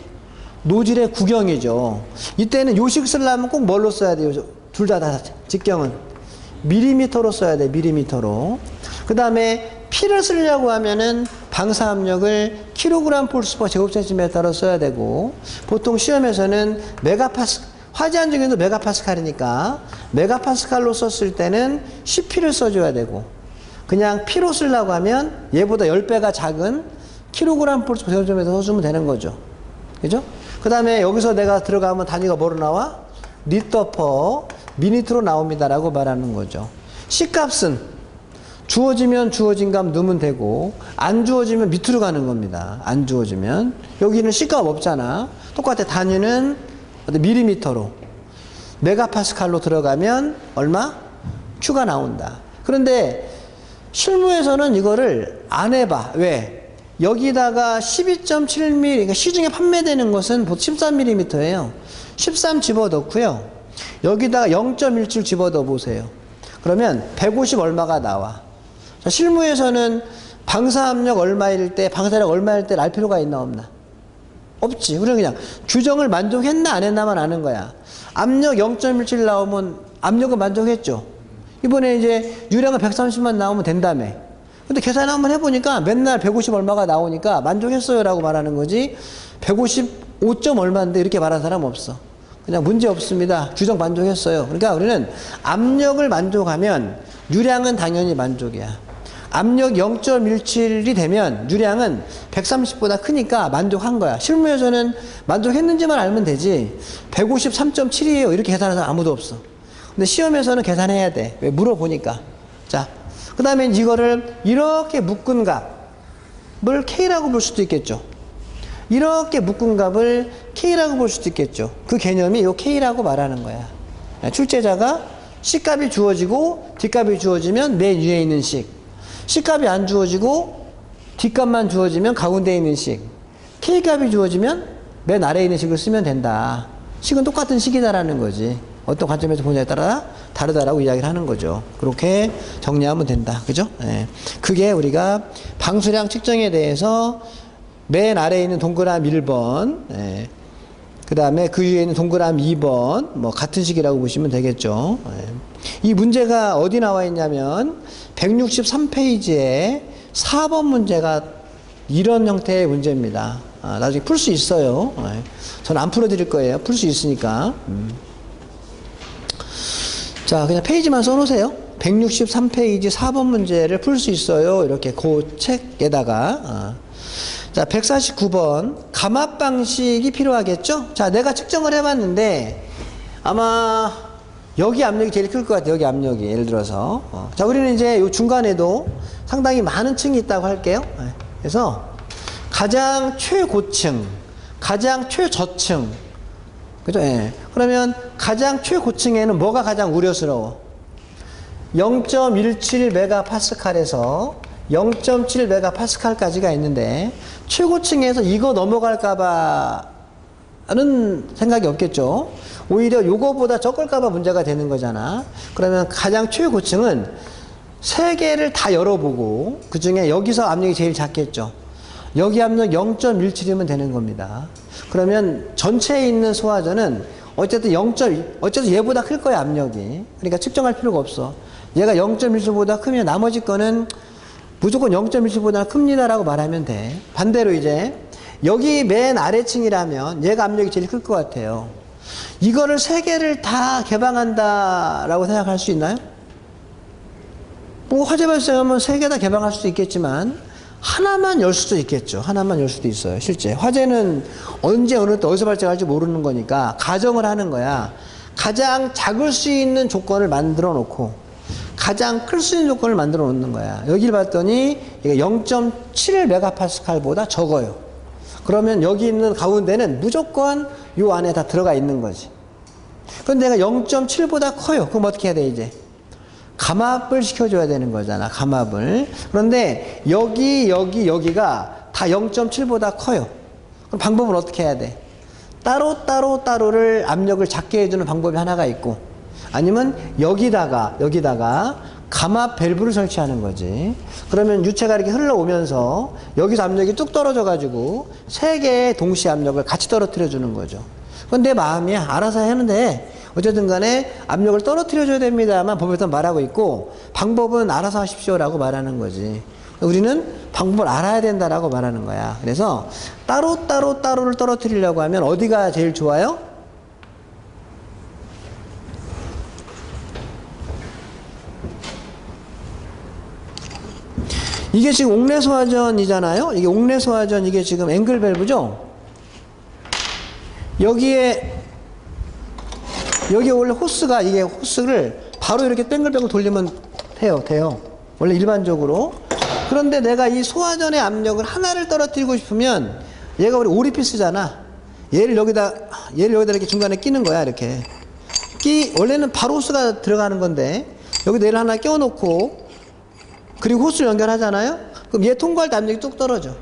노즐의 구경이죠. 이때는 요식 쓰려면 꼭 뭘로 써야 돼요? 둘 다 직경은 밀리미터로 써야 돼. 밀리미터로. 그 다음에 P를 쓰려고 하면은 방사압력을 킬로그램 폴스 퍼 제곱센티미터로 써야 되고 보통 시험에서는 화재 안정에도 메가파스칼이니까 메가파스칼로 썼을 때는 10P를 써줘야 되고 그냥 P로 쓰려고 하면 얘보다 10배가 작은 킬로그램 폴스 퍼 제곱센티미터 써주면 되는 거죠. 그죠? 그 다음에 여기서 내가 들어가면 단위가 뭐로 나와? 리터 퍼 미니트로 나옵니다라고 말하는 거죠. C값은 주어지면 주어진 값 넣으면 되고 안 주어지면 밑으로 가는 겁니다. 안 주어지면 여기는 C값 없잖아. 똑같아. 단위는 밀리미터로 메가파스칼로 들어가면 얼마? Q가 나온다. 그런데 실무에서는 이거를 안 해봐. 왜? 여기다가 12.7mm, 그러니까 시중에 판매되는 것은 보통 13mm예요. 13 집어넣고요. 여기다가 0.17 집어넣어 보세요. 그러면 150 얼마가 나와. 자, 실무에서는 방사압력 얼마일 때, 방사력 얼마일 때 알 필요가 있나 없나? 없지. 우리는 그냥 규정을 만족했나 안 했나만 아는 거야. 압력 0.17 나오면 압력은 만족했죠. 이번에 이제 유량은 130만 나오면 된다며. 근데 계산 한번 해보니까 맨날 150 얼마가 나오니까 만족했어요 라고 말하는 거지, 155 점 얼마인데 이렇게 말하는 사람 없어. 그냥 문제 없습니다. 규정 만족했어요. 그러니까 우리는 압력을 만족하면 유량은 당연히 만족이야. 압력 0.17이 되면 유량은 130보다 크니까 만족한 거야. 실무에서는 만족했는지만 알면 되지 153.7이에요 이렇게 계산하는 사람 아무도 없어. 근데 시험에서는 계산해야 돼. 왜? 물어보니까. 자, 그 다음에 이거를 이렇게 묶은 값을 K라고 볼 수도 있겠죠. 이렇게 묶은 값을 K라고 볼 수도 있겠죠. 그 개념이 요 K라고 말하는 거야. 출제자가 C값이 주어지고 D값이 주어지면 맨 위에 있는 식, C값이 안 주어지고 D값만 주어지면 가운데 있는 식, K값이 주어지면 맨 아래에 있는 식을 쓰면 된다. 식은 똑같은 식이다라는 거지. 어떤 관점에서 보냐에 따라 다르다라고 이야기를 하는 거죠. 그렇게 정리하면 된다. 그죠? 예. 그게 우리가 방수량 측정에 대해서 맨 아래에 있는 동그라미 1번, 예. 그 다음에 그 위에 있는 동그라미 2번, 뭐 같은 식이라고 보시면 되겠죠. 예. 이 문제가 어디 나와 있냐면 163페이지에 4번 문제가 이런 형태의 문제입니다. 나중에 풀 수 있어요. 예. 저는 안 풀어드릴 거예요. 풀 수 있으니까. 자, 그냥 페이지만 써놓으세요. 163페이지 4번 문제를 풀 수 있어요. 이렇게 그 책에다가. 자, 149번. 감압 방식이 필요하겠죠? 자, 내가 측정을 해봤는데, 아마, 여기 압력이 제일 클 것 같아요. 여기 압력이. 예를 들어서. 자, 우리는 이제 요 중간에도 상당히 많은 층이 있다고 할게요. 그래서, 가장 최고층, 가장 최저층, 그죠? 예. 그러면 가장 최고층에는 뭐가 가장 우려스러워? 0.17메가파스칼에서 0.7메가파스칼까지가 있는데 최고층에서 이거 넘어갈까봐는 생각이 없겠죠. 오히려 요거보다 적을까봐 문제가 되는 거잖아. 그러면 가장 최고층은 세 개를 다 열어보고 그 중에 여기서 압력이 제일 작겠죠. 여기 압력 0.17이면 되는 겁니다. 그러면 전체에 있는 소화전은 어쨌든 어쨌든 얘보다 클 거야, 압력이. 그러니까 측정할 필요가 없어. 얘가 0.17보다 크면 나머지 거는 무조건 0.17보다 큽니다라고 말하면 돼. 반대로 이제 여기 맨 아래층이라면 얘가 압력이 제일 클 것 같아요. 이거를 세 개를 다 개방한다라고 생각할 수 있나요? 뭐 화재 발생하면 세 개 다 개방할 수도 있겠지만 하나만 열 수도 있겠죠. 하나만 열 수도 있어요. 실제 화재는 언제 어느 때 어디서 발생할지 모르는 거니까 가정을 하는 거야. 가장 작을 수 있는 조건을 만들어 놓고 가장 클 수 있는 조건을 만들어 놓는 거야. 여기를 봤더니 이게 0.7메가파스칼보다 적어요. 그러면 여기 있는 가운데는 무조건 요 안에 다 들어가 있는 거지. 그런데 내가 0.7보다 커요. 그럼 어떻게 해야 돼 이제? 감압을 시켜줘야 되는 거잖아. 감압을. 그런데 여기가 다 0.7보다 커요. 그럼 방법은 어떻게 해야 돼? 따로를 압력을 작게 해주는 방법이 하나가 있고, 아니면 여기다가 감압 밸브를 설치하는 거지. 그러면 유체가 이렇게 흘러오면서 여기서 압력이 뚝 떨어져 가지고 세 개의 동시 압력을 같이 떨어뜨려 주는 거죠. 그건 내 마음이야. 알아서 하는데 어쨌든 간에 압력을 떨어뜨려 줘야 됩니다만 법에서 말하고 있고, 방법은 알아서 하십시오라고 말하는 거지. 우리는 방법을 알아야 된다라고 말하는 거야. 그래서 따로를 떨어뜨리려고 하면 어디가 제일 좋아요? 이게 지금 옥내소화전이잖아요. 이게 옥내소화전, 이게 지금 앵글 밸브죠. 여기 원래 호스가, 이게 호스를 바로 이렇게 뱅글뱅글 돌리면 돼요. 원래 일반적으로. 그런데 내가 이 소화전의 압력을 하나를 떨어뜨리고 싶으면 얘가 우리 오리피스잖아. 얘를 여기다 이렇게 중간에 끼는 거야. 이렇게 원래는 바로 호스가 들어가는 건데 여기다 얘를 하나 껴놓고 그리고 호스를 연결하잖아요? 그럼 얘 통과할 때 압력이 뚝 떨어져.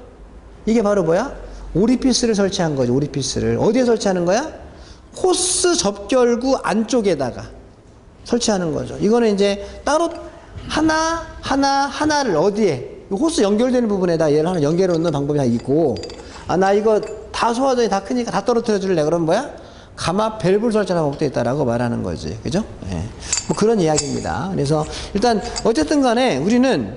이게 바로 뭐야? 오리피스를 설치한 거죠. 오리피스를. 어디에 설치하는 거야? 호스 접결구 안쪽에다가 설치하는 거죠. 이거는 이제 따로 하나를 어디에? 호스 연결되는 부분에다 얘를 하나 연결해 놓는 방법이 있고, 나 이거 다 소화전이 다 크니까 다 떨어뜨려 줄래? 그럼 뭐야? 감압 밸브를 설치하는 방법도 있다라고 말하는 거지. 그죠? 예. 뭐 그런 이야기입니다. 그래서 일단 어쨌든 간에 우리는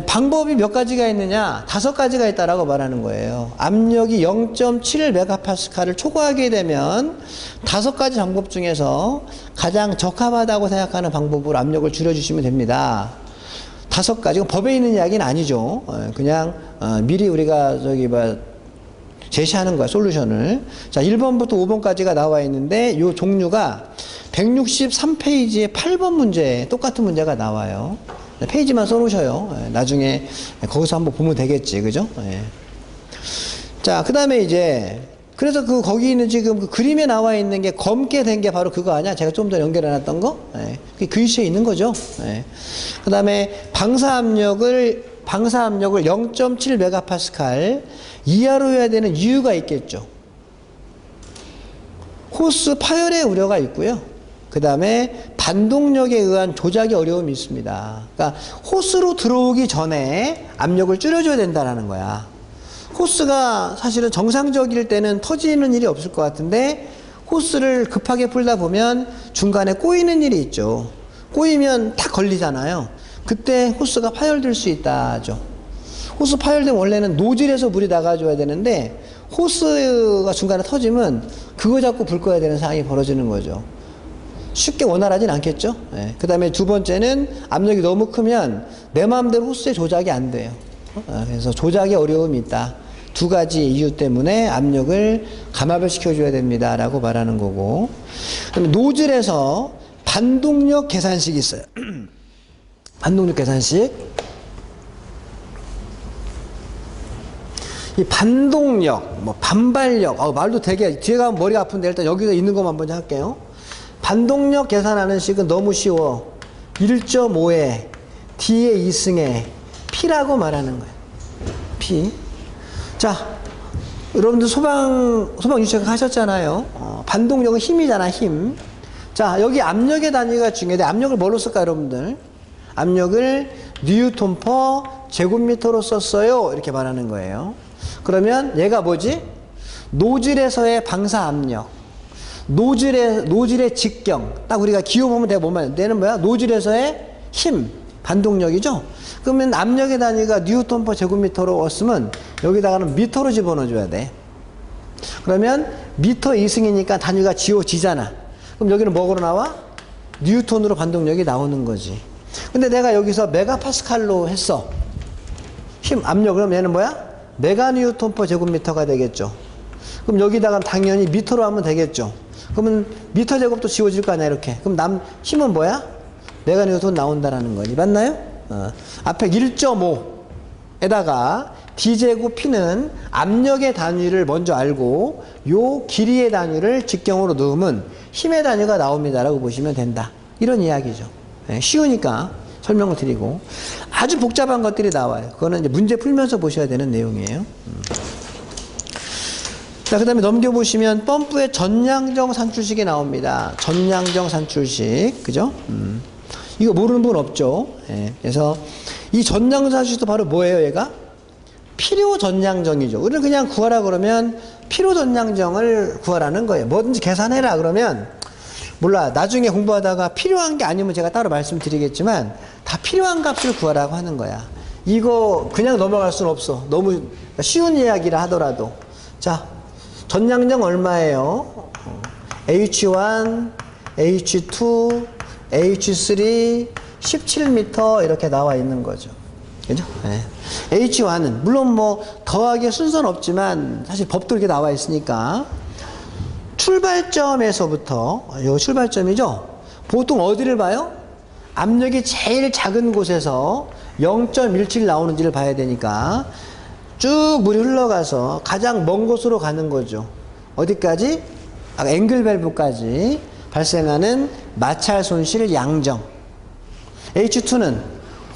방법이 몇 가지가 있느냐? 5가지가 있다라고 말하는 거예요. 압력이 0.7메가파스칼을 초과하게 되면 5가지 방법 중에서 가장 적합하다고 생각하는 방법으로 압력을 줄여주시면 됩니다. 5가지. 법에 있는 이야기는 아니죠. 그냥 미리 우리가 제시하는 거야, 솔루션을. 자, 1번부터 5번까지가 나와 있는데 요 종류가 163페이지에 8번 문제, 똑같은 문제가 나와요. 페이지만 써놓으셔요. 나중에 거기서 한번 보면 되겠지. 그죠? 자, 그 다음에 이제, 그래서 거기 있는 지금 그 그림에 나와 있는 게 검게 된 게 바로 그거 아니야? 제가 좀 더 연결해 놨던 거? 그게 글씨에 있는 거죠. 그 다음에 방사압력을 0.7메가파스칼 이하로 해야 되는 이유가 있겠죠. 호스 파열의 우려가 있고요. 그 다음에 반동력에 의한 조작의 어려움이 있습니다. 그러니까 호스로 들어오기 전에 압력을 줄여줘야 된다는 거야. 호스가 사실은 정상적일 때는 터지는 일이 없을 것 같은데 호스를 급하게 풀다 보면 중간에 꼬이는 일이 있죠. 꼬이면 탁 걸리잖아요. 그때 호스가 파열될 수 있다죠. 호스 파열되면 원래는 노즐에서 물이 나가줘야 되는데 호스가 중간에 터지면 그거 잡고 불 꺼야 되는 상황이 벌어지는 거죠. 쉽게 원활하진 않겠죠. 그 다음에 두 번째는 압력이 너무 크면 내 마음대로 호스의 조작이 안 돼요. 그래서 조작에 어려움이 있다. 2가지 이유 때문에 압력을 감압을 시켜줘야 됩니다 라고 말하는 거고, 그다음에 노즐에서 반동력 계산식이 있어요. 반동력 계산식. 이 반동력, 반발력, 말도 되게 뒤에 가면 머리가 아픈데 일단 여기서 있는 것만 먼저 할게요. 반동력 계산하는 식은 너무 쉬워. 1.5에 D의 2승에 P라고 말하는 거예요. P. 자, 여러분들 소방 유치원 하셨잖아요. 반동력은 힘이잖아, 힘. 자, 여기 압력의 단위가 중요한데 압력을 뭘로 쓸까, 여러분들? 압력을 뉴턴 퍼 제곱미터로 썼어요. 이렇게 말하는 거예요. 그러면 얘가 뭐지? 노즐에서의 방사 압력. 노즐의 직경. 딱 우리가 기호 보면 내가 뭐만, 얘는 뭐야? 노즐에서의 힘. 반동력이죠? 그러면 압력의 단위가 뉴턴 퍼 제곱미터로 왔으면 여기다가는 미터로 집어넣어줘야 돼. 그러면 미터 2승이니까 단위가 지워지잖아. 그럼 여기는 뭐로 나와? 뉴턴으로 반동력이 나오는 거지. 근데 내가 여기서 메가파스칼로 했어. 힘, 압력. 그럼 얘는 뭐야? 메가 뉴턴 퍼 제곱미터가 되겠죠. 그럼 여기다가 당연히 미터로 하면 되겠죠. 그러면 미터 제곱도 지워질 거 아니야, 이렇게. 그럼 힘은 뭐야? 메가 뉴턴 나온다라는 거지. 맞나요? 앞에 1.5에다가 D제곱 P는 압력의 단위를 먼저 알고 요 길이의 단위를 직경으로 넣으면 힘의 단위가 나옵니다라고 보시면 된다. 이런 이야기죠. 쉬우니까 설명을 드리고, 아주 복잡한 것들이 나와요. 그거는 이제 문제 풀면서 보셔야 되는 내용이에요. 자, 그 다음에 넘겨보시면 펌프의 전량정 산출식이 나옵니다. 전량정 산출식. 그죠? 이거 모르는 분 없죠? 그래서 이 전량정 산출식도 바로 뭐예요, 얘가? 필요 전량정이죠. 우리는 그냥 구하라 그러면 필요 전량정을 구하라는 거예요. 뭐든지 계산해라 그러면, 몰라, 나중에 공부하다가 필요한 게 아니면 제가 따로 말씀드리겠지만 다 필요한 값을 구하라고 하는 거야. 이거 그냥 넘어갈 수는 없어. 너무 쉬운 이야기라 하더라도. 자, 전량정 얼마예요? H1, H2, H3, 17m 이렇게 나와 있는 거죠. 그죠? H1은 물론 뭐 더하기의 순서는 없지만 사실 법도 이렇게 나와 있으니까 출발점에서부터, 요 출발점이죠? 보통 어디를 봐요? 압력이 제일 작은 곳에서 0.17 나오는지를 봐야 되니까 쭉 물이 흘러가서 가장 먼 곳으로 가는 거죠. 어디까지? 앵글 밸브까지 발생하는 마찰 손실 양정. H2는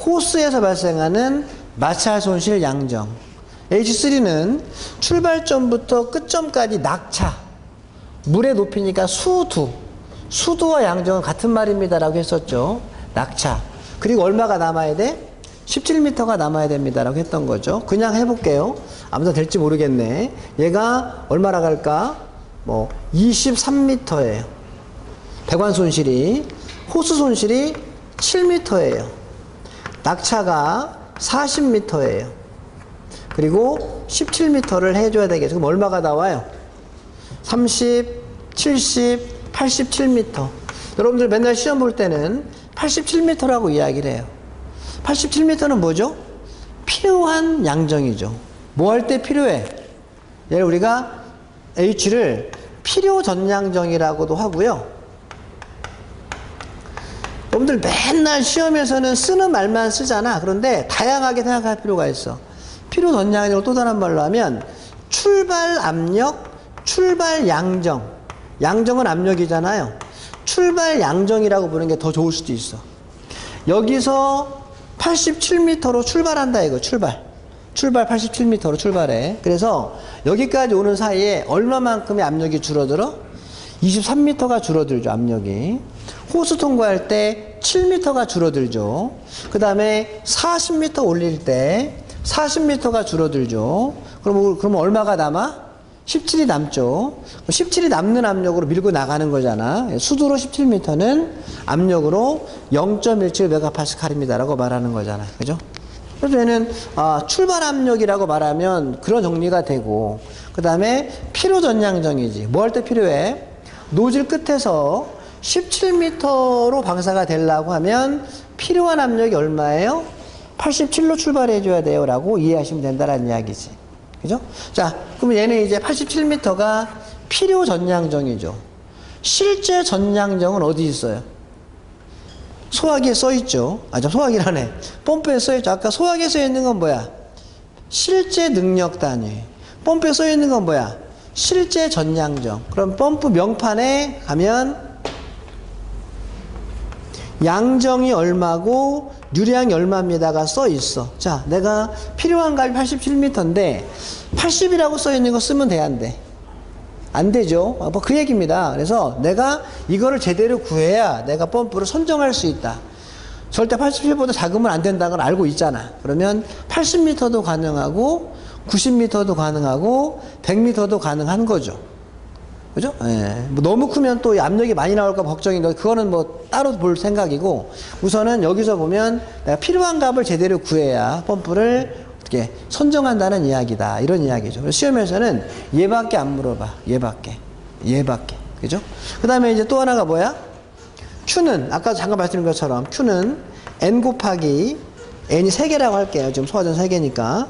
호스에서 발생하는 마찰 손실 양정. H3는 출발점부터 끝점까지 낙차. 물의 높이니까 수두와 양정은 같은 말입니다라고 했었죠. 낙차. 그리고 얼마가 남아야 돼? 17m가 남아야 됩니다라고 했던 거죠. 그냥 해볼게요. 아무튼 될지 모르겠네. 얘가 얼마나 갈까? 23m예요. 배관 손실이. 호스 손실이 7m예요. 낙차가 40m예요. 그리고 17m를 해줘야 되겠죠. 그럼 얼마가 나와요? 30, 70, 87m. 여러분들 맨날 시험 볼 때는 87m라고 이야기를 해요. 87m는 뭐죠? 필요한 양정이죠. 뭐 할 때 필요해? 얘를 우리가 H를 필요 전양정이라고도 하고요. 여러분들 맨날 시험에서는 쓰는 말만 쓰잖아. 그런데 다양하게 생각할 필요가 있어. 필요 전양정을 또 다른 말로 하면 출발 압력, 출발 양정. 양정은 압력이잖아요. 출발 양정이라고 부르는 게 더 좋을 수도 있어. 여기서 87m로 출발한다 이거. 출발 87m로 출발해. 그래서 여기까지 오는 사이에 얼마만큼의 압력이 줄어들어? 23m가 줄어들죠. 압력이. 호스 통과할 때 7m가 줄어들죠. 그 다음에 40m 올릴 때 40m가 줄어들죠. 그럼 얼마가 남아? 17이 남죠. 17이 남는 압력으로 밀고 나가는 거잖아. 수두로 17m는 압력으로 0.17메가파스칼입니다라고 말하는 거잖아. 그죠? 그래서 얘는 출발 압력이라고 말하면 그런 정리가 되고, 그 다음에 필요 전량정이지. 뭐 할 때 필요해? 노즐 끝에서 17m로 방사가 되려고 하면 필요한 압력이 얼마예요? 87로 출발해 줘야 돼요 라고 이해하시면 된다는 이야기지. 그죠? 자, 그러면 얘는 이제 87m가 필요 전량정이죠. 실제 전량정은 어디 있어요? 소화기에 써 있죠. 소화기라네. 펌프에 써 있죠. 아까 소화기에 써 있는 건 뭐야? 실제 능력 단위. 펌프에 써 있는 건 뭐야? 실제 전량정. 그럼 펌프 명판에 가면 양정이 얼마고 유량이 얼마입니다가 써 있어. 자, 내가 필요한 값이 87m인데 80이라고 써 있는 거 쓰면 돼, 안 돼? 안 되죠. 그 얘기입니다. 그래서 내가 이거를 제대로 구해야 내가 펌프를 선정할 수 있다. 절대 87보다 작으면 안 된다는 걸 알고 있잖아. 그러면 80m도 가능하고 90m도 가능하고 100m도 가능한 거죠. 그죠? 예. 너무 크면 또 압력이 많이 나올까 걱정인데, 그거는 따로 볼 생각이고, 우선은 여기서 보면 내가 필요한 값을 제대로 구해야 펌프를 어떻게 선정한다는 이야기다. 이런 이야기죠. 그래서 시험에서는 얘밖에 안 물어봐. 얘밖에. 그죠? 그 다음에 이제 또 하나가 뭐야? Q는, 아까 잠깐 말씀드린 것처럼, Q는 N 곱하기, N이 3개라고 할게요. 지금 소화전 3개니까.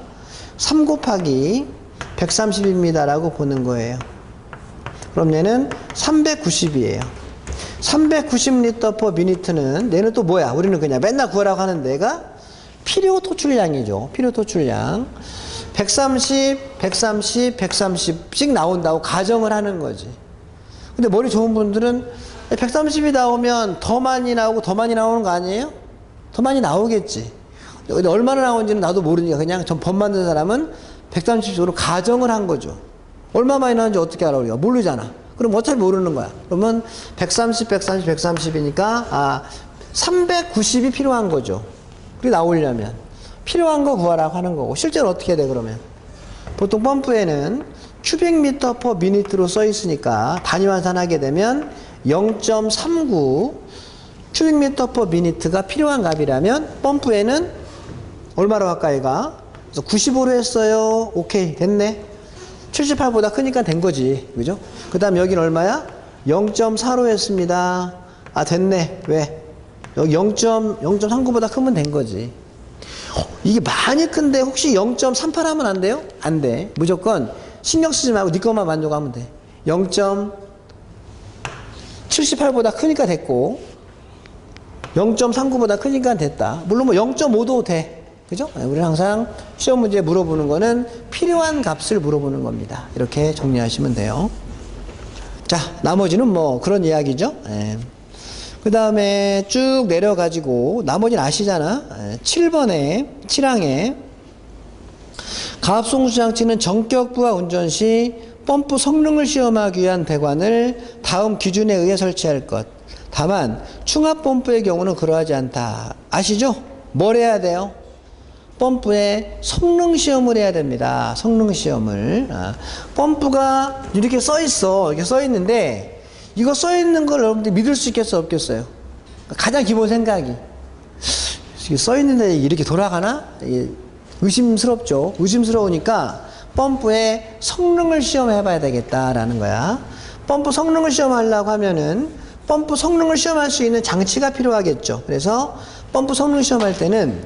3 곱하기 130입니다라고 보는 거예요. 그럼 얘는 390이에요. 390L per minute는 얘는 또 뭐야? 우리는 그냥 맨날 구하라고 하는 데가 필요 토출량이죠. 필요 토출량. 130, 130씩 나온다고 가정을 하는 거지. 근데 머리 좋은 분들은 130이 나오면 더 많이 나오고 더 많이 나오는 거 아니에요? 더 많이 나오겠지. 근데 얼마나 나오는지는 나도 모르니까 그냥 전 법 만든 사람은 130으로 가정을 한 거죠. 얼마 많이 나오는지 어떻게 알아, 우리가? 모르잖아. 그럼 어차피 모르는 거야. 그러면 130이니까 390이 필요한 거죠. 그게 나오려면 필요한 거 구하라고 하는 거고, 실제로 어떻게 돼 그러면? 보통 펌프에는 큐빅미터 퍼 미니트로 써 있으니까 단위 환산하게 되면 0.39 큐빅미터 퍼 미니트가 필요한 값이라면 펌프에는 얼마로 가까이 가? 그래서 95로 했어요. 오케이, 됐네. 78보다 크니까 된 거지. 그죠? 그 다음 여기는 얼마야? 0.4로 했습니다. 됐네. 왜? 여기 0.39보다 크면 된 거지. 이게 많이 큰데 혹시 0.38 하면 안 돼요? 안 돼. 무조건 신경 쓰지 말고 네 것만 만족하면 돼. 0.78보다 크니까 됐고 0.39보다 크니까 됐다. 물론 0.5도 돼. 그죠? 우리는 항상 시험 문제 물어보는 거는 필요한 값을 물어보는 겁니다. 이렇게 정리하시면 돼요. 자, 나머지는 그런 이야기죠. 그 다음에 쭉 내려가지고 나머지는 아시잖아. 7번에 7항에 가압송수장치는 정격부하 운전 시 펌프 성능을 시험하기 위한 배관을 다음 기준에 의해 설치할 것. 다만 충합펌프의 경우는 그러하지 않다. 아시죠? 뭘 해야 돼요? 펌프의 성능 시험을 해야 됩니다. 성능 시험을. 펌프가 이렇게 써 있어. 이렇게 써 있는데 이거 써 있는 걸 여러분들 믿을 수 있겠어, 없겠어요? 가장 기본 생각이 써 있는데 이렇게 돌아가나? 의심스럽죠. 의심스러우니까 펌프의 성능을 시험해 봐야 되겠다라는 거야. 펌프 성능을 시험하려고 하면은 펌프 성능을 시험할 수 있는 장치가 필요하겠죠. 그래서 펌프 성능 시험할 때는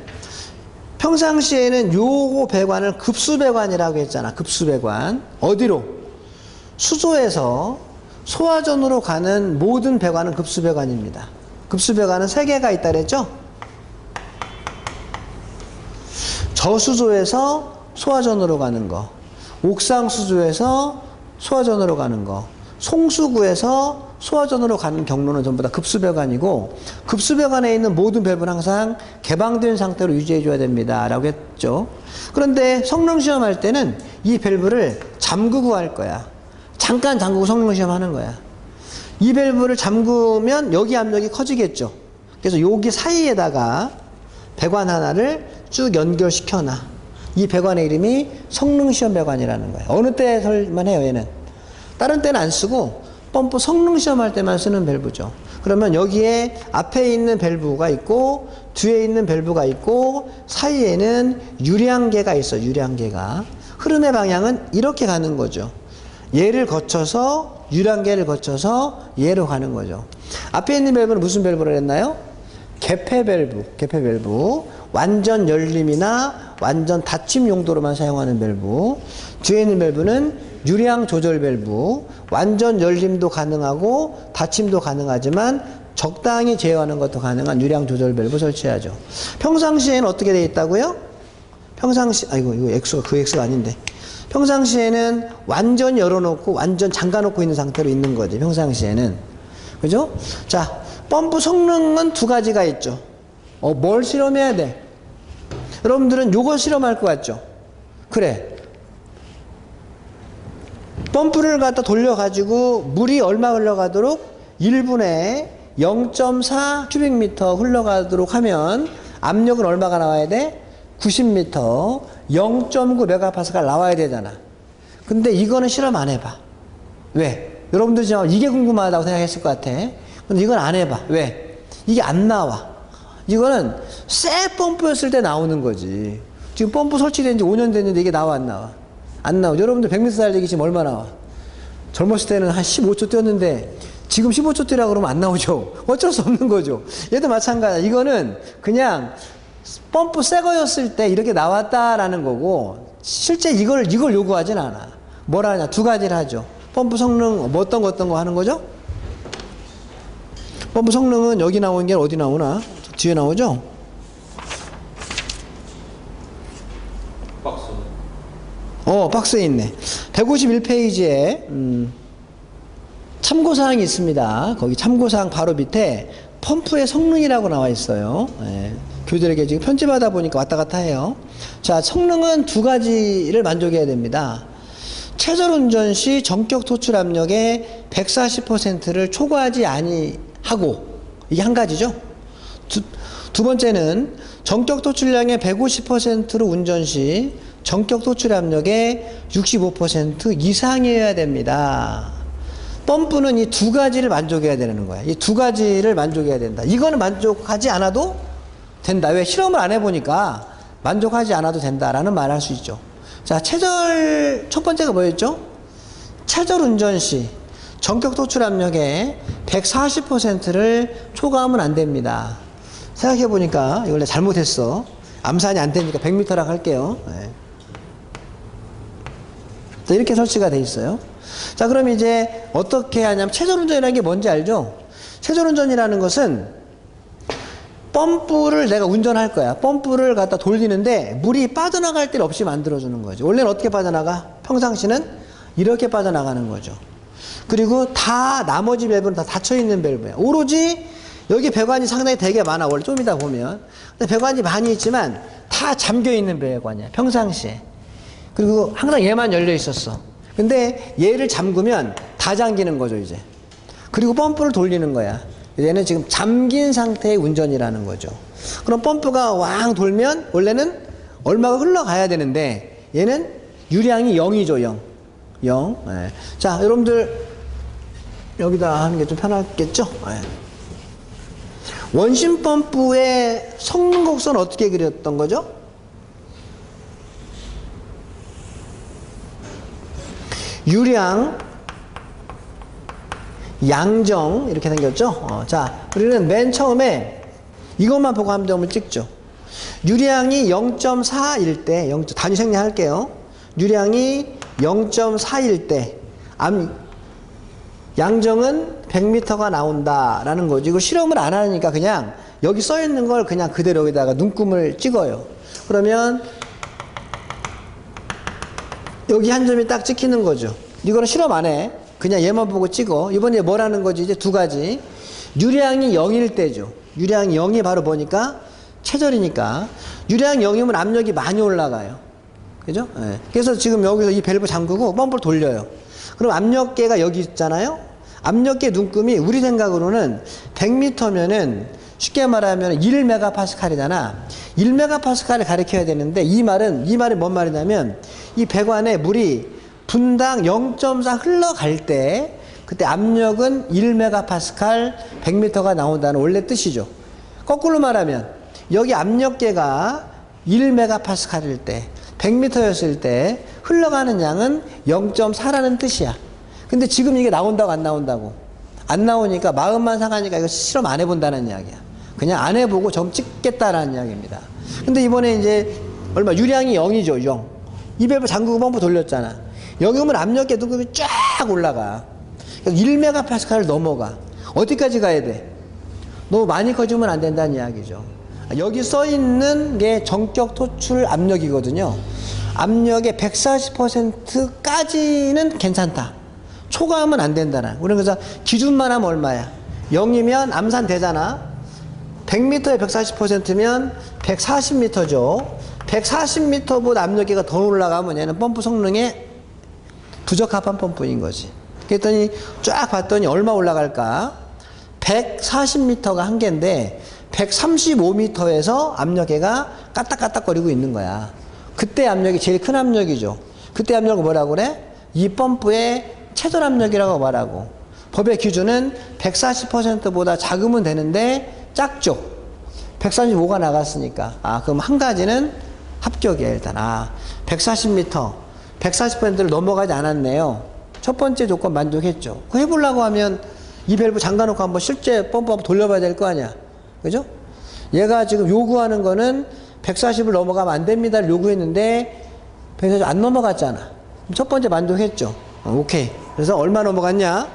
평상시에는 요거 배관을 급수배관이라고 했잖아. 급수배관. 어디로? 수소에서 소화전으로 가는 모든 배관은 급수배관입니다. 급수배관은 3개가 있다 그랬죠? 저수조에서 소화전으로 가는 거, 옥상수조에서 소화전으로 가는 거, 송수구에서 소화전으로 가는 경로는 전부 다 급수배관이고, 급수배관에 있는 모든 밸브는 항상 개방된 상태로 유지해 줘야 됩니다 라고 했죠. 그런데 성능 시험할 때는 이 밸브를 잠그고 할 거야. 잠깐 잠그고 성능 시험하는 거야. 이 밸브를 잠그면 여기 압력이 커지겠죠. 그래서 여기 사이에다가 배관 하나를 쭉 연결시켜놔. 이 배관의 이름이 성능시험 배관이라는 거예요. 어느 때만 해요, 얘는? 다른 때는 안 쓰고 펌프 성능시험 할 때만 쓰는 밸브죠. 그러면 여기에 앞에 있는 밸브가 있고 뒤에 있는 밸브가 있고 사이에는 유량계가 있어. 유량계가. 흐름의 방향은 이렇게 가는 거죠. 얘를 거쳐서 유량계를 거쳐서 얘로 가는 거죠. 앞에 있는 밸브는 무슨 밸브를 했나요? 개폐 밸브. 개폐 밸브. 완전 열림이나 완전 닫힘 용도로만 사용하는 밸브. 뒤에 있는 밸브는 유량 조절 밸브. 완전 열림도 가능하고 닫힘도 가능하지만 적당히 제어하는 것도 가능한 유량 조절 밸브 설치해야죠. 평상시에는 어떻게 되어 있다고요? 평상시, 아이고, 이거 X가 그 X가 아닌데. 평상시에는 완전 열어놓고 완전 잠가놓고 있는 상태로 있는 거지. 평상시에는. 그죠? 자, 펌프 성능은 2가지가 있죠. 뭘 실험해야 돼? 여러분들은 요거 실험할 것 같죠? 그래. 펌프를 갖다 돌려가지고 물이 얼마 흘러가도록 1분에 0.4 큐빅미터 흘러가도록 하면 압력은 얼마가 나와야 돼? 90m, 0.9 메가파스칼 나와야 되잖아. 근데 이거는 실험 안 해봐. 왜? 여러분들 지금 이게 궁금하다고 생각했을 것 같아. 근데 이건 안 해봐. 왜? 이게 안 나와. 이거는 새 펌프였을 때 나오는 거지. 지금 펌프 설치된 지 5년 됐는데 이게 나와 안 나와? 안 나오죠. 여러분들 100m 달리기 지금 얼마 나와? 젊었을 때는 한 15초 뛰었는데 지금 15초 뛰라고 그러면 안 나오죠. 어쩔 수 없는 거죠. 얘도 마찬가지야. 이거는 그냥 펌프 새 거였을 때 이렇게 나왔다라는 거고 실제 이걸 요구하진 않아. 뭘 하냐? 2가지를 하죠. 펌프 성능 뭐 어떤 거 하는 거죠? 펌프 성능은 여기 나오는 게 어디 나오나? 뒤에 나오죠? 박스. 박스에 있네. 151페이지에 참고사항이 있습니다. 거기 참고사항 바로 밑에 펌프의 성능이라고 나와 있어요. 예. 교들에게 지금 편집하다 보니까 왔다 갔다 해요. 자, 성능은 2가지를 만족해야 됩니다. 최저 운전 시 전격 토출 압력의 140%를 초과하지 아니하고, 이게 한 가지죠. 두 번째는 전격 토출량의 150%로 운전 시 전격 토출 압력의 65% 이상이어야 됩니다. 펌프는 이 2가지를 만족해야 되는 거야. 이 2가지를 만족해야 된다. 이거는 만족하지 않아도 된다. 왜? 실험을 안 해보니까 만족하지 않아도 된다라는 말을 할 수 있죠. 자, 첫 번째가 뭐였죠? 최저 운전 시 전격 토출 압력의 140%를 초과하면 안 됩니다. 생각해보니까 이걸 내가 잘못했어. 암산이 안 되니까 100m라고 할게요. 네. 자, 이렇게 설치가 돼 있어요. 자, 그럼 이제 어떻게 하냐면 최저운전이라는 게 뭔지 알죠? 최저운전이라는 것은 펌프를 내가 운전할 거야. 펌프를 갖다 돌리는데 물이 빠져나갈 데 없이 만들어주는 거죠. 원래는 어떻게 빠져나가? 평상시는 이렇게 빠져나가는 거죠. 그리고 다 나머지 밸브는 다 닫혀있는 밸브예요. 오로지 여기 배관이 상당히 되게 많아. 원래 좀 이따 보면. 근데 배관이 많이 있지만 다 잠겨 있는 배관이야. 평상시에. 그리고 항상 얘만 열려 있었어. 근데 얘를 잠그면 다 잠기는 거죠, 이제. 그리고 펌프를 돌리는 거야. 얘는 지금 잠긴 상태의 운전이라는 거죠. 그럼 펌프가 왕 돌면 원래는 얼마가 흘러가야 되는데 얘는 유량이 0이죠, 0. 0. 네. 자, 여러분들 여기다 하는 게 좀 편하겠죠? 네. 원심 펌프의 성능 곡선 어떻게 그렸던 거죠? 유량, 양정 이렇게 생겼죠? 자, 우리는 맨 처음에 이것만 보고 함정을 찍죠. 유량이 0.4일 때, 단위 생략할게요. 유량이 0.4일 때, 양정은 100m가 나온다라는 거지. 이거 실험을 안 하니까 그냥 여기 써 있는 걸 그냥 그대로 여기다가 눈금을 찍어요. 그러면 여기 한 점이 딱 찍히는 거죠. 이거는 실험 안 해. 그냥 얘만 보고 찍어. 이번에 뭐라는 거지? 이제 두 가지. 유량이 0일 때죠. 유량이 0이 바로 뭐니까? 최절이니까. 유량 0이면 압력이 많이 올라가요. 그죠? 네. 그래서 지금 여기서 이 밸브 잠그고 펌프를 돌려요. 그럼 압력계가 여기 있잖아요? 압력계 눈금이 우리 생각으로는 100m면은 쉽게 말하면 1메가파스칼이잖아. 1메가파스칼을 가리켜야 되는데 이 말이 뭔 말이냐면 이 배관에 물이 분당 0.4 흘러갈 때 그때 압력은 1메가파스칼 100m가 나온다는 원래 뜻이죠. 거꾸로 말하면 여기 압력계가 1메가파스칼일 때 100m였을 때 흘러가는 양은 0.4라는 뜻이야. 근데 지금 이게 나온다고 안 나온다고? 안 나오니까 마음만 상하니까 이거 실험 안 해본다는 이야기야. 그냥 안 해보고 점 찍겠다라는 이야기입니다. 근데 이번에 이제 유량이 0이죠, 0. 이 밸브 잠그고 펌프 돌렸잖아. 여기 오면 압력계 눈금이 쫙 올라가. 1메가파스칼을 넘어가. 어디까지 가야 돼? 너무 많이 커지면 안 된다는 이야기죠. 여기 써 있는 게 전격 토출 압력이거든요. 압력의 140%까지는 괜찮다. 초과하면 안 된다나. 우리는 그래서 기준만 하면 얼마야? 0이면 암산 되잖아. 100m에 140%면 140m죠. 140m보다 압력계가 더 올라가면 얘는 펌프 성능에 부적합한 펌프인 거지. 그랬더니 쫙 봤더니 얼마 올라갈까? 140m가 한계인데 135m에서 압력계가 까딱까딱거리고 있는 거야. 그때 압력이 제일 큰 압력이죠. 그때 압력을 뭐라고 그래? 이 펌프의 최전 압력이라고 말하고, 법의 기준은 140%보다 작으면 되는데 작죠. 135가 나갔으니까. 그럼 한 가지는 합격이야. 일단 140m 140%를 넘어가지 않았네요. 첫 번째 조건 만족했죠. 그거 해보려고 하면 이 밸브 잠가놓고 한번 실제 펌프 한번 돌려봐야 될 거 아니야. 그죠? 얘가 지금 요구하는 거는 140을 넘어가면 안 됩니다를 요구했는데 140 안 넘어갔잖아. 첫 번째 만족했죠. 오케이. 그래서 얼마 넘어갔냐?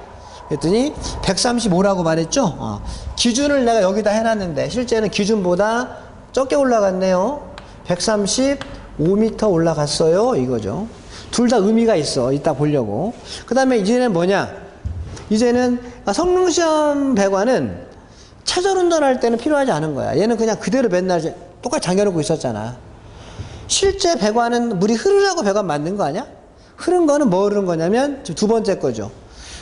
그랬더니 135라고 말했죠. 기준을 내가 여기다 해놨는데 실제는 기준보다 적게 올라갔네요. 135m 올라갔어요. 이거죠. 둘 다 의미가 있어. 이따 보려고. 그 다음에 이제는 뭐냐? 이제는 성능시험 배관은 최전 운전할 때는 필요하지 않은 거야. 얘는 그냥 그대로 맨날 똑같이 잠겨놓고 있었잖아. 실제 배관은 물이 흐르라고 배관 만든 거 아니야? 흐른 거는 뭐 흐른 거냐면 두 번째 거죠.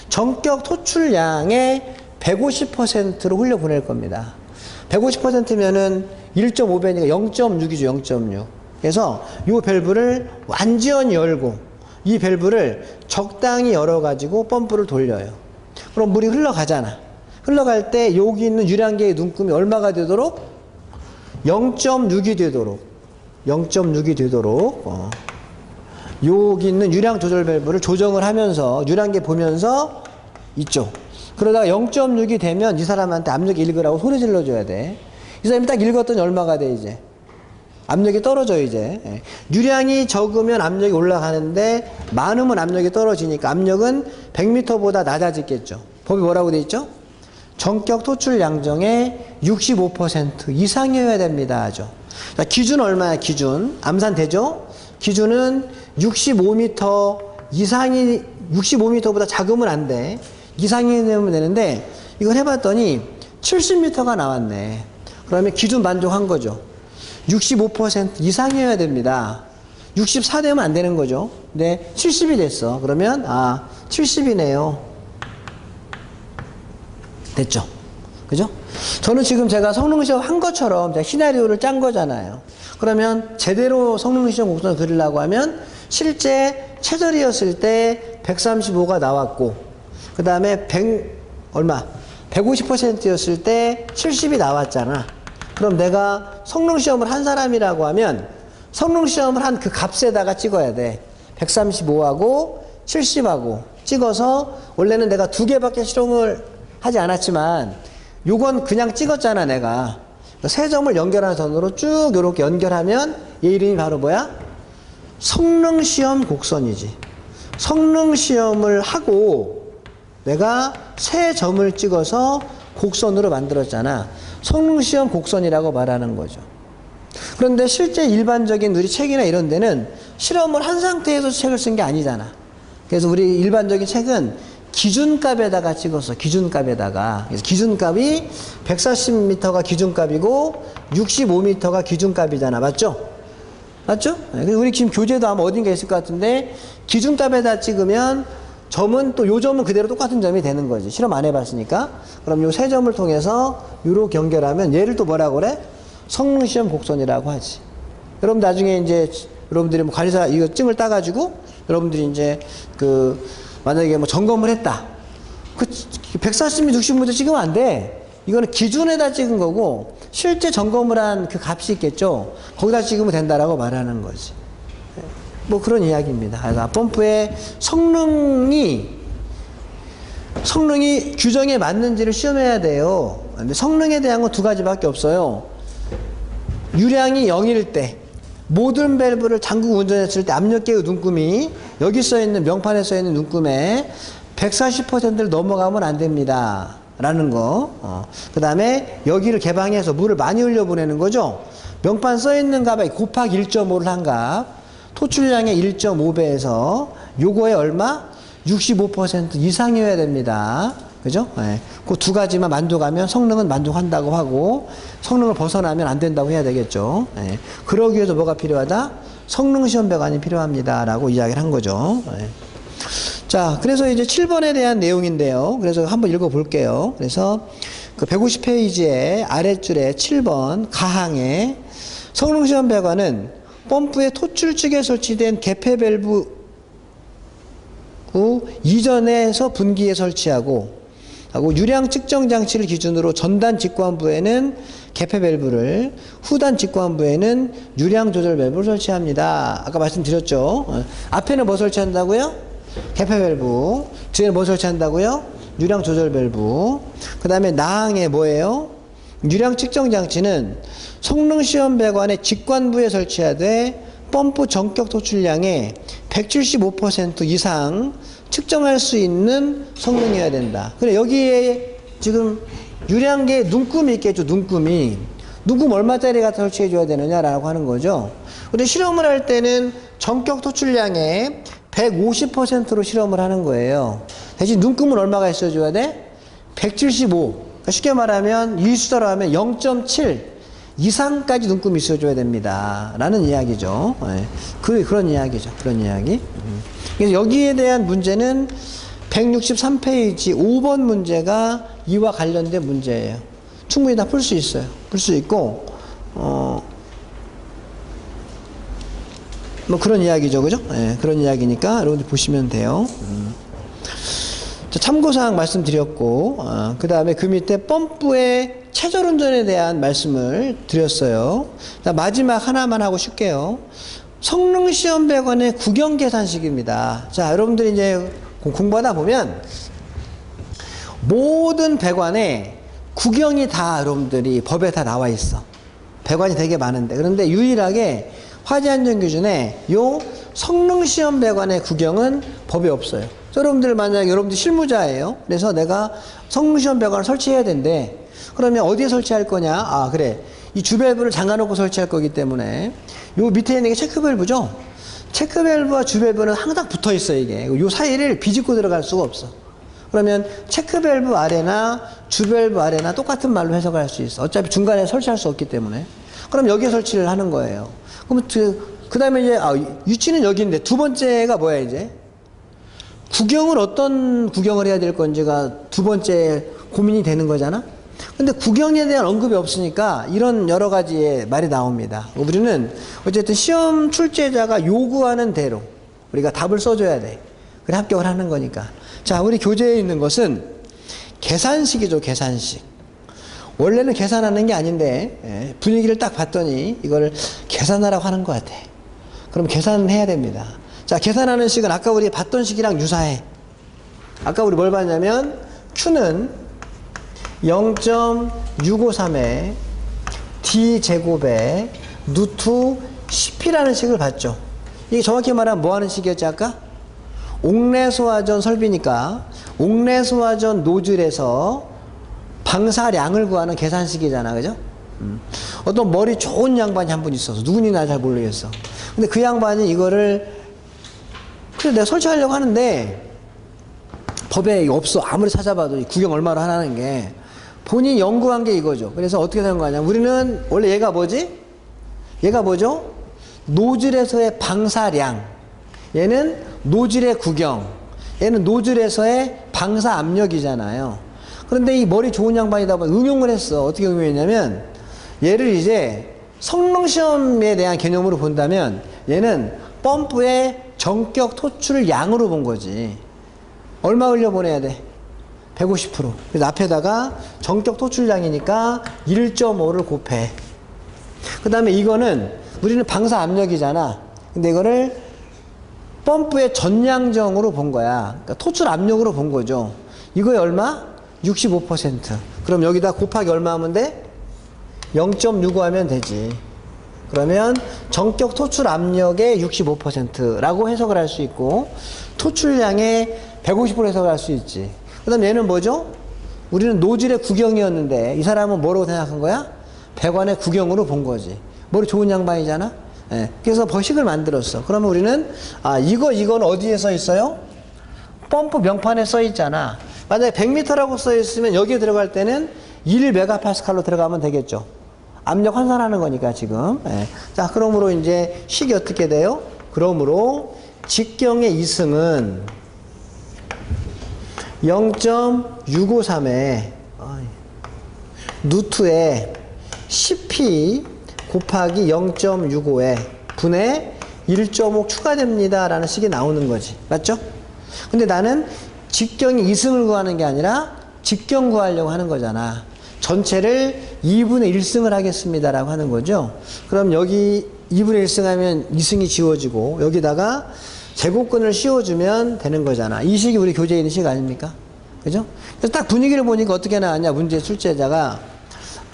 전격 토출량의 150%로 흘려보낼 겁니다. 150%면은 1.5배니까 0.6이죠. 0.6. 그래서 이 밸브를 완전히 열고 이 밸브를 적당히 열어가지고 펌프를 돌려요. 그럼 물이 흘러가잖아. 흘러갈 때 여기 있는 유량계의 눈금이 얼마가 되도록? 0.6이 되도록. 0.6이 되도록. 여기 있는 유량 조절 밸브를 조정을 하면서 유량계 보면서 있죠. 그러다가 0.6이 되면 이 사람한테 압력 읽으라고 소리 질러줘야 돼. 이 사람이 딱 읽었더니 얼마가 돼 이제? 압력이 떨어져 이제. 유량이 적으면 압력이 올라가는데 많으면 압력이 떨어지니까 압력은 100m보다 낮아지겠죠. 법이 뭐라고 돼 있죠? 전격 토출 양정의 65% 이상이어야 됩니다 하죠. 자, 기준 얼마야? 기준 암산 되죠? 기준은 65m 이상이 65m보다 작으면 안 돼. 이상이 되면 되는데 이걸 해봤더니 70m가 나왔네. 그러면 기준 만족한 거죠. 65% 이상이어야 됩니다. 64 되면 안 되는 거죠. 근데 70이 됐어. 그러면 70이네요. 됐죠? 그죠? 저는 지금 제가 성능시험 한 것처럼 제가 시나리오를 짠 거잖아요. 그러면 제대로 성능시험 곡선을 그리려고 하면 실제 최저리였을 때 135가 나왔고, 그 다음에 150%였을 때 70이 나왔잖아. 그럼 내가 성능시험을 한 사람이라고 하면 성능시험을 한 그 값에다가 찍어야 돼. 135하고 70하고 찍어서, 원래는 내가 2개밖에 실험을 하지 않았지만 요건 그냥 찍었잖아 내가. 세 점을 연결하는 선으로 쭉 이렇게 연결하면 얘 이름이 바로 뭐야? 성능시험 곡선이지. 성능시험을 하고 내가 세 점을 찍어서 곡선으로 만들었잖아. 성능시험 곡선이라고 말하는 거죠. 그런데 실제 일반적인 우리 책이나 이런 데는 실험을 한 상태에서 책을 쓴 게 아니잖아. 그래서 우리 일반적인 책은 기준값에다가 찍었어. 기준값에다가. 그래서 기준값이 140m가 기준값이고 65m가 기준값이잖아. 맞죠? 맞죠? 우리 지금 교재도 아마 어딘가 있을 것 같은데 기준값에다 찍으면 점은 또 요 점은 그대로 똑같은 점이 되는 거지. 실험 안 해봤으니까. 그럼 요 세 점을 통해서 요렇게 연결하면 얘를 또 뭐라고 그래? 성능시험 곡선이라고 하지. 여러분 나중에 이제 여러분들이 뭐 관리사 이거 증을 따가지고 여러분들이 이제 만약에 뭐 점검을 했다. 140m, 60m 찍으면 안 돼. 이거는 기준에다 찍은 거고 실제 점검을 한 그 값이 있겠죠. 거기다 찍으면 된다라고 말하는 거지. 뭐 그런 이야기입니다. 그래서 펌프의 성능이 규정에 맞는지를 시험해야 돼요. 근데 성능에 대한 건 두 가지밖에 없어요. 유량이 0일 때, 모든 밸브를 잠그고 운전했을 때 압력계의 눈금이 여기 써있는 명판에 써있는 눈금에 140%를 넘어가면 안 됩니다 라는 거. 그 다음에 여기를 개방해서 물을 많이 흘려보내는 거죠. 명판 써있는 값에 곱하기 1.5를 한 값, 토출량의 1.5배에서 요거에 얼마? 65% 이상이어야 됩니다. 그죠? 네. 그 두 가지만 만족하면 성능은 만족한다고 하고, 성능을 벗어나면 안 된다고 해야 되겠죠. 네. 그러기 위해서 뭐가 필요하다? 성능시험 배관이 필요합니다 라고 이야기를 한 거죠. 네. 자, 그래서 이제 7번에 대한 내용인데요. 그래서 한번 읽어 볼게요. 그래서 그 150페이지의 아랫줄에 7번 가항에 성능시험 배관은 펌프의 토출측에 설치된 개폐 밸브 이전에서 분기에 설치하고, 유량 측정 장치를 기준으로 전단 직관부에는 개폐 밸브를, 후단 직관부에는 유량 조절 밸브를 설치합니다. 아까 말씀드렸죠. 앞에는 뭐 설치한다고요? 개폐 밸브. 뒤에는 뭐 설치한다고요? 유량 조절 밸브. 그 다음에 나항에 뭐예요? 유량 측정 장치는 성능시험 배관의 직관부에 설치하되 펌프 전격 토출량의 175% 이상 측정할 수 있는 성능이어야 된다. 그래, 여기에 지금 유량계 눈금이 있겠죠. 눈금 얼마짜리 갖다 설치해 줘야 되느냐라고 하는 거죠. 근데 실험을 할 때는 전격 토출량의 150%로 실험을 하는 거예요. 대신 눈금은 얼마가 있어 줘야 돼? 175. 그러니까 쉽게 말하면 일수다로 하면 0.7 이상까지 눈금이 있어 줘야 됩니다 라는 이야기죠. 네. 그런 이야기죠. 그런 이야기. 그래서 여기에 대한 문제는 163페이지 5번 문제가 이와 관련된 문제예요. 충분히 다 풀 수 있어요. 풀 수 있고, 뭐 그런 이야기죠. 그죠? 네, 그런 이야기니까 여러분들 보시면 돼요. 자, 참고사항 말씀드렸고, 그 다음에 그 밑에 펌프의 최저운전에 대한 말씀을 드렸어요. 자, 마지막 하나만 하고 쉴게요. 성능시험 배관의 구경 계산식입니다. 자, 여러분들이 이제 공부하다 보면 모든 배관에 구경이 다 여러분들이 법에 다 나와 있어. 배관이 되게 많은데. 그런데 유일하게 화재안전기준에 요 성능시험 배관의 구경은 법에 없어요. 여러분들 만약에 여러분들 실무자예요. 그래서 내가 성능시험 배관을 설치해야 된대. 그러면 어디에 설치할 거냐? 그래. 이 주밸브를 잠가놓고 설치할 거기 때문에 요 밑에 있는 게 체크밸브죠? 체크밸브와 주밸브는 항상 붙어 있어, 이게. 요 사이를 비집고 들어갈 수가 없어. 그러면 체크밸브 아래나 주밸브 아래나 똑같은 말로 해석을 할 수 있어. 어차피 중간에 설치할 수 없기 때문에. 그럼 여기에 설치를 하는 거예요. 그럼 그 다음에 이제, 위치는 여기인데, 두 번째가 뭐야, 이제? 구경을 어떤 구경을 해야 될 건지가 두 번째 고민이 되는 거잖아? 근데 구경에 대한 언급이 없으니까 이런 여러 가지의 말이 나옵니다. 우리는 어쨌든 시험 출제자가 요구하는 대로 우리가 답을 써줘야 돼. 그래 합격을 하는 거니까. 자, 우리 교재에 있는 것은 계산식이죠, 계산식. 원래는 계산하는 게 아닌데 분위기를 딱 봤더니 이걸 계산하라고 하는 것 같아. 그럼 계산해야 됩니다. 자, 계산하는 식은 아까 우리 봤던 식이랑 유사해. 아까 우리 뭘 봤냐면 Q는 0.653에 D제곱에 루트 10P라는 식을 봤죠. 이게 정확히 말하면 뭐 하는 식이었지 아까? 옥내소화전 설비니까 옥내소화전 노즐에서 방사량을 구하는 계산식이잖아, 그죠? 어떤 머리 좋은 양반이 한 분 있어서 누군지 나 잘 모르겠어. 근데 그 양반이 이거를 그래 내가 설치하려고 하는데 법에 이거 없어. 아무리 찾아봐도 구경 얼마나 하라는 게 본인이 연구한 게 이거죠. 그래서 어떻게 되는 거냐? 우리는 원래 얘가 뭐지? 얘가 뭐죠? 노즐에서의 방사량. 얘는 노즐의 구경. 얘는 노즐에서의 방사 압력이잖아요. 그런데 이 머리 좋은 양반이다 보니 응용을 했어. 어떻게 응용했냐면 얘를 이제 성능시험에 대한 개념으로 본다면 얘는 펌프의 전격 토출 양으로 본 거지. 얼마 흘려보내야 돼? 150%. 그래서 앞에다가 전격 토출량이니까 1.5를 곱해. 그 다음에 이거는 우리는 방사 압력이잖아. 근데 이거를 펌프의 전량정으로 본 거야. 그러니까 토출 압력으로 본 거죠. 이거에 얼마? 65%. 그럼 여기다 곱하기 얼마 하면 돼? 0.65 하면 되지. 그러면 전격 토출 압력의 65%라고 해석을 할 수 있고 토출량의 150% 해석을 할 수 있지. 그 다음 얘는 뭐죠? 우리는 노즐의 구경이었는데 이 사람은 뭐라고 생각한 거야? 배관의 구경으로 본 거지. 머리 좋은 양반이잖아. 예. 그래서 버식을 만들었어. 그러면 우리는 이건 어디에 써 있어요? 펌프 명판에 써 있잖아. 만약에 100m라고 써 있으면 여기에 들어갈 때는 1메가파스칼로 들어가면 되겠죠. 압력 환산하는 거니까 지금. 예. 자, 그러므로 이제 식이 어떻게 돼요? 그러므로 직경의 이승은 0.653에 누트에 10P 곱하기 0.65에 분의 1.5 추가됩니다 라는 식이 나오는 거지. 맞죠? 근데 나는 직경의 이승을 구하는 게 아니라 직경 구하려고 하는 거잖아. 전체를 2분의 1승을 하겠습니다 라고 하는 거죠. 그럼 여기 2분의 1승 하면 2승이 지워지고 여기다가 제곱근을 씌워주면 되는 거잖아. 이 식이 우리 교재에 있는 식 아닙니까? 그죠? 그래서 딱 분위기를 보니까 어떻게 나왔냐. 문제 출제자가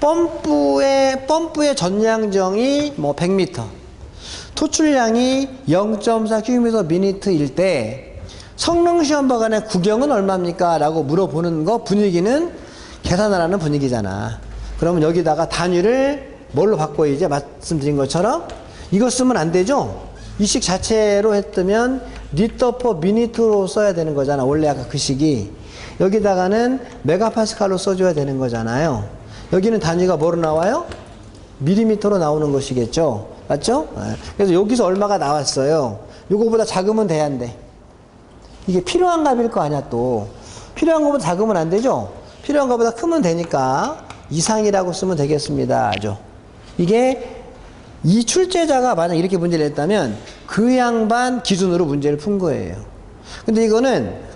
펌프의 전량정이 뭐 100m, 토출량이 0.4 큐비미터 미니트일 때 성능시험 바관의 구경은 얼마입니까? 라고 물어보는 거 분위기는 계산하라는 분위기잖아. 그러면 여기다가 단위를 뭘로 바꿔야지? 말씀드린 것처럼 이거 쓰면 안 되죠? 이 식 자체로 했으면 리터/퍼 미니트로 써야 되는 거잖아. 원래 아까 그 식이. 여기다가는 메가파스칼로 써줘야 되는 거잖아요. 여기는 단위가 뭐로 나와요? 밀리미터로 나오는 것이겠죠. 맞죠? 그래서 여기서 얼마가 나왔어요. 요거보다 작으면 돼야 한대. 이게 필요한 값일 거 아니야 또. 필요한 것보다 작으면 안 되죠? 필요한 것보다 크면 되니까 이상이라고 쓰면 되겠습니다. 이게 이 출제자가 만약 이렇게 문제를 냈다면 그 양반 기준으로 문제를 푼 거예요. 근데 이거는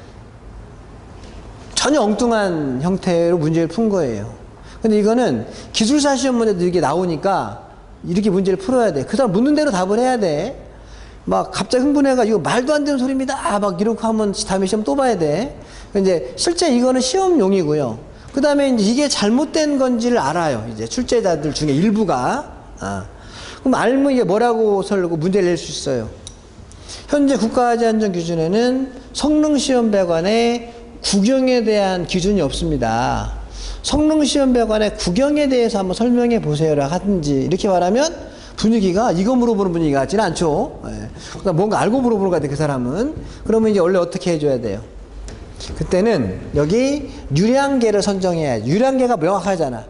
전혀 엉뚱한 형태로 문제를 푼 거예요. 근데 이거는 기술사 시험 문제도 이렇게 나오니까 이렇게 문제를 풀어야 돼. 그 사람 묻는 대로 답을 해야 돼. 막 갑자기 흥분해가지고 말도 안 되는 소리입니다. 막 이렇게 하면 다음에 시험 또 봐야 돼. 이제 실제 이거는 시험용이고요. 그 다음에 이제 이게 잘못된 건지를 알아요. 이제 출제자들 중에 일부가. 그럼 알면 이게 뭐라고 설고 문제를 낼 수 있어요. 현재 국가안전기준에는 성능시험배관의 구경에 대한 기준이 없습니다. 성능시험배관의 구경에 대해서 한번 설명해 보세요라 하든지 이렇게 말하면 분위기가 이거 물어보는 분위기가 같지는 않죠. 그러니까 뭔가 알고 물어보는 것 같아요. 그 사람은. 그러면 이제 원래 어떻게 해줘야 돼요? 그때는 여기 유량계를 선정해야 돼. 유량계가 명확하잖아.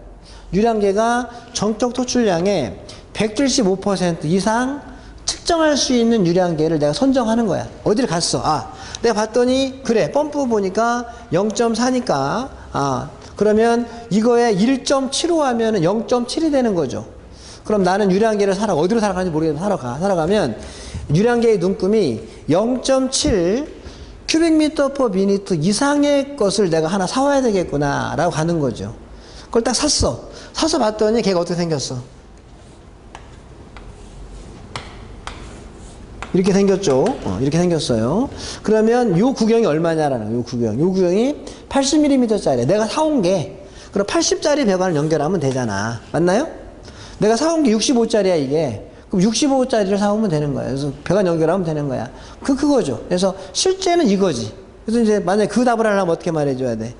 유량계가 전격 토출량의 175% 이상 측정할 수 있는 유량계를 내가 선정하는 거야. 어디를 갔어? 아, 내가 봤더니 그래 펌프 보니까 0.4니까 그러면 이거에 1.75 하면은 0.7이 되는 거죠. 그럼 나는 유량계를 사러 어디로 살아가는지 모르겠는데 살아가면 유량계의 눈금이 0.7 큐빅미터 퍼 미니트 이상의 것을 내가 하나 사와야 되겠구나 라고 가는 거죠. 그걸 딱 샀어. 사서 봤더니 걔가 어떻게 생겼어? 이렇게 생겼죠. 이렇게 생겼어요. 그러면 요 구경이 얼마냐라는 요 구경. 요 구경이 80mm짜리. 내가 사온 게 그럼 80짜리 배관을 연결하면 되잖아. 맞나요? 내가 사온 게 65짜리야 이게. 그럼 65짜리를 사오면 되는 거야. 그래서 배관 연결하면 되는 거야. 그거죠. 그래서 실제는 이거지. 그래서 이제 만약에 그 답을 하려면 어떻게 말해줘야 돼?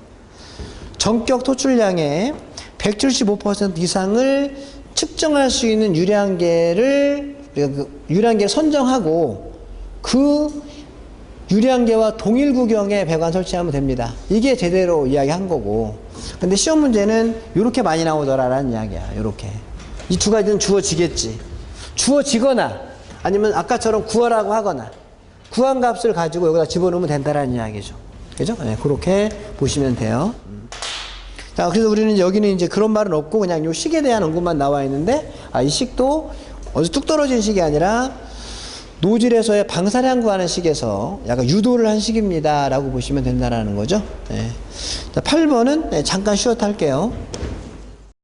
전격 토출량의 175% 이상을 측정할 수 있는 유량계를 우리가 그 유량계를 선정하고 그 유량계와 동일 구경에 배관 설치하면 됩니다. 이게 제대로 이야기한 거고. 근데 시험 문제는 이렇게 많이 나오더라라는 이야기야. 이렇게. 이 두 가지는 주어지겠지. 주어지거나 아니면 아까처럼 구하라고 하거나 구한 값을 가지고 여기다 집어넣으면 된다라는 이야기죠. 그죠? 네, 그렇게 보시면 돼요. 자, 그래서 우리는 여기는 이제 그런 말은 없고 그냥 요 식에 대한 언급만 나와 있는데 이 식도 어디서 뚝 떨어진 식이 아니라 노즐에서의 방사량 구하는 식에서 약간 유도를 한 식입니다 라고 보시면 된다라는 거죠. 네. 자, 8번은 잠깐 쉬었다 할게요.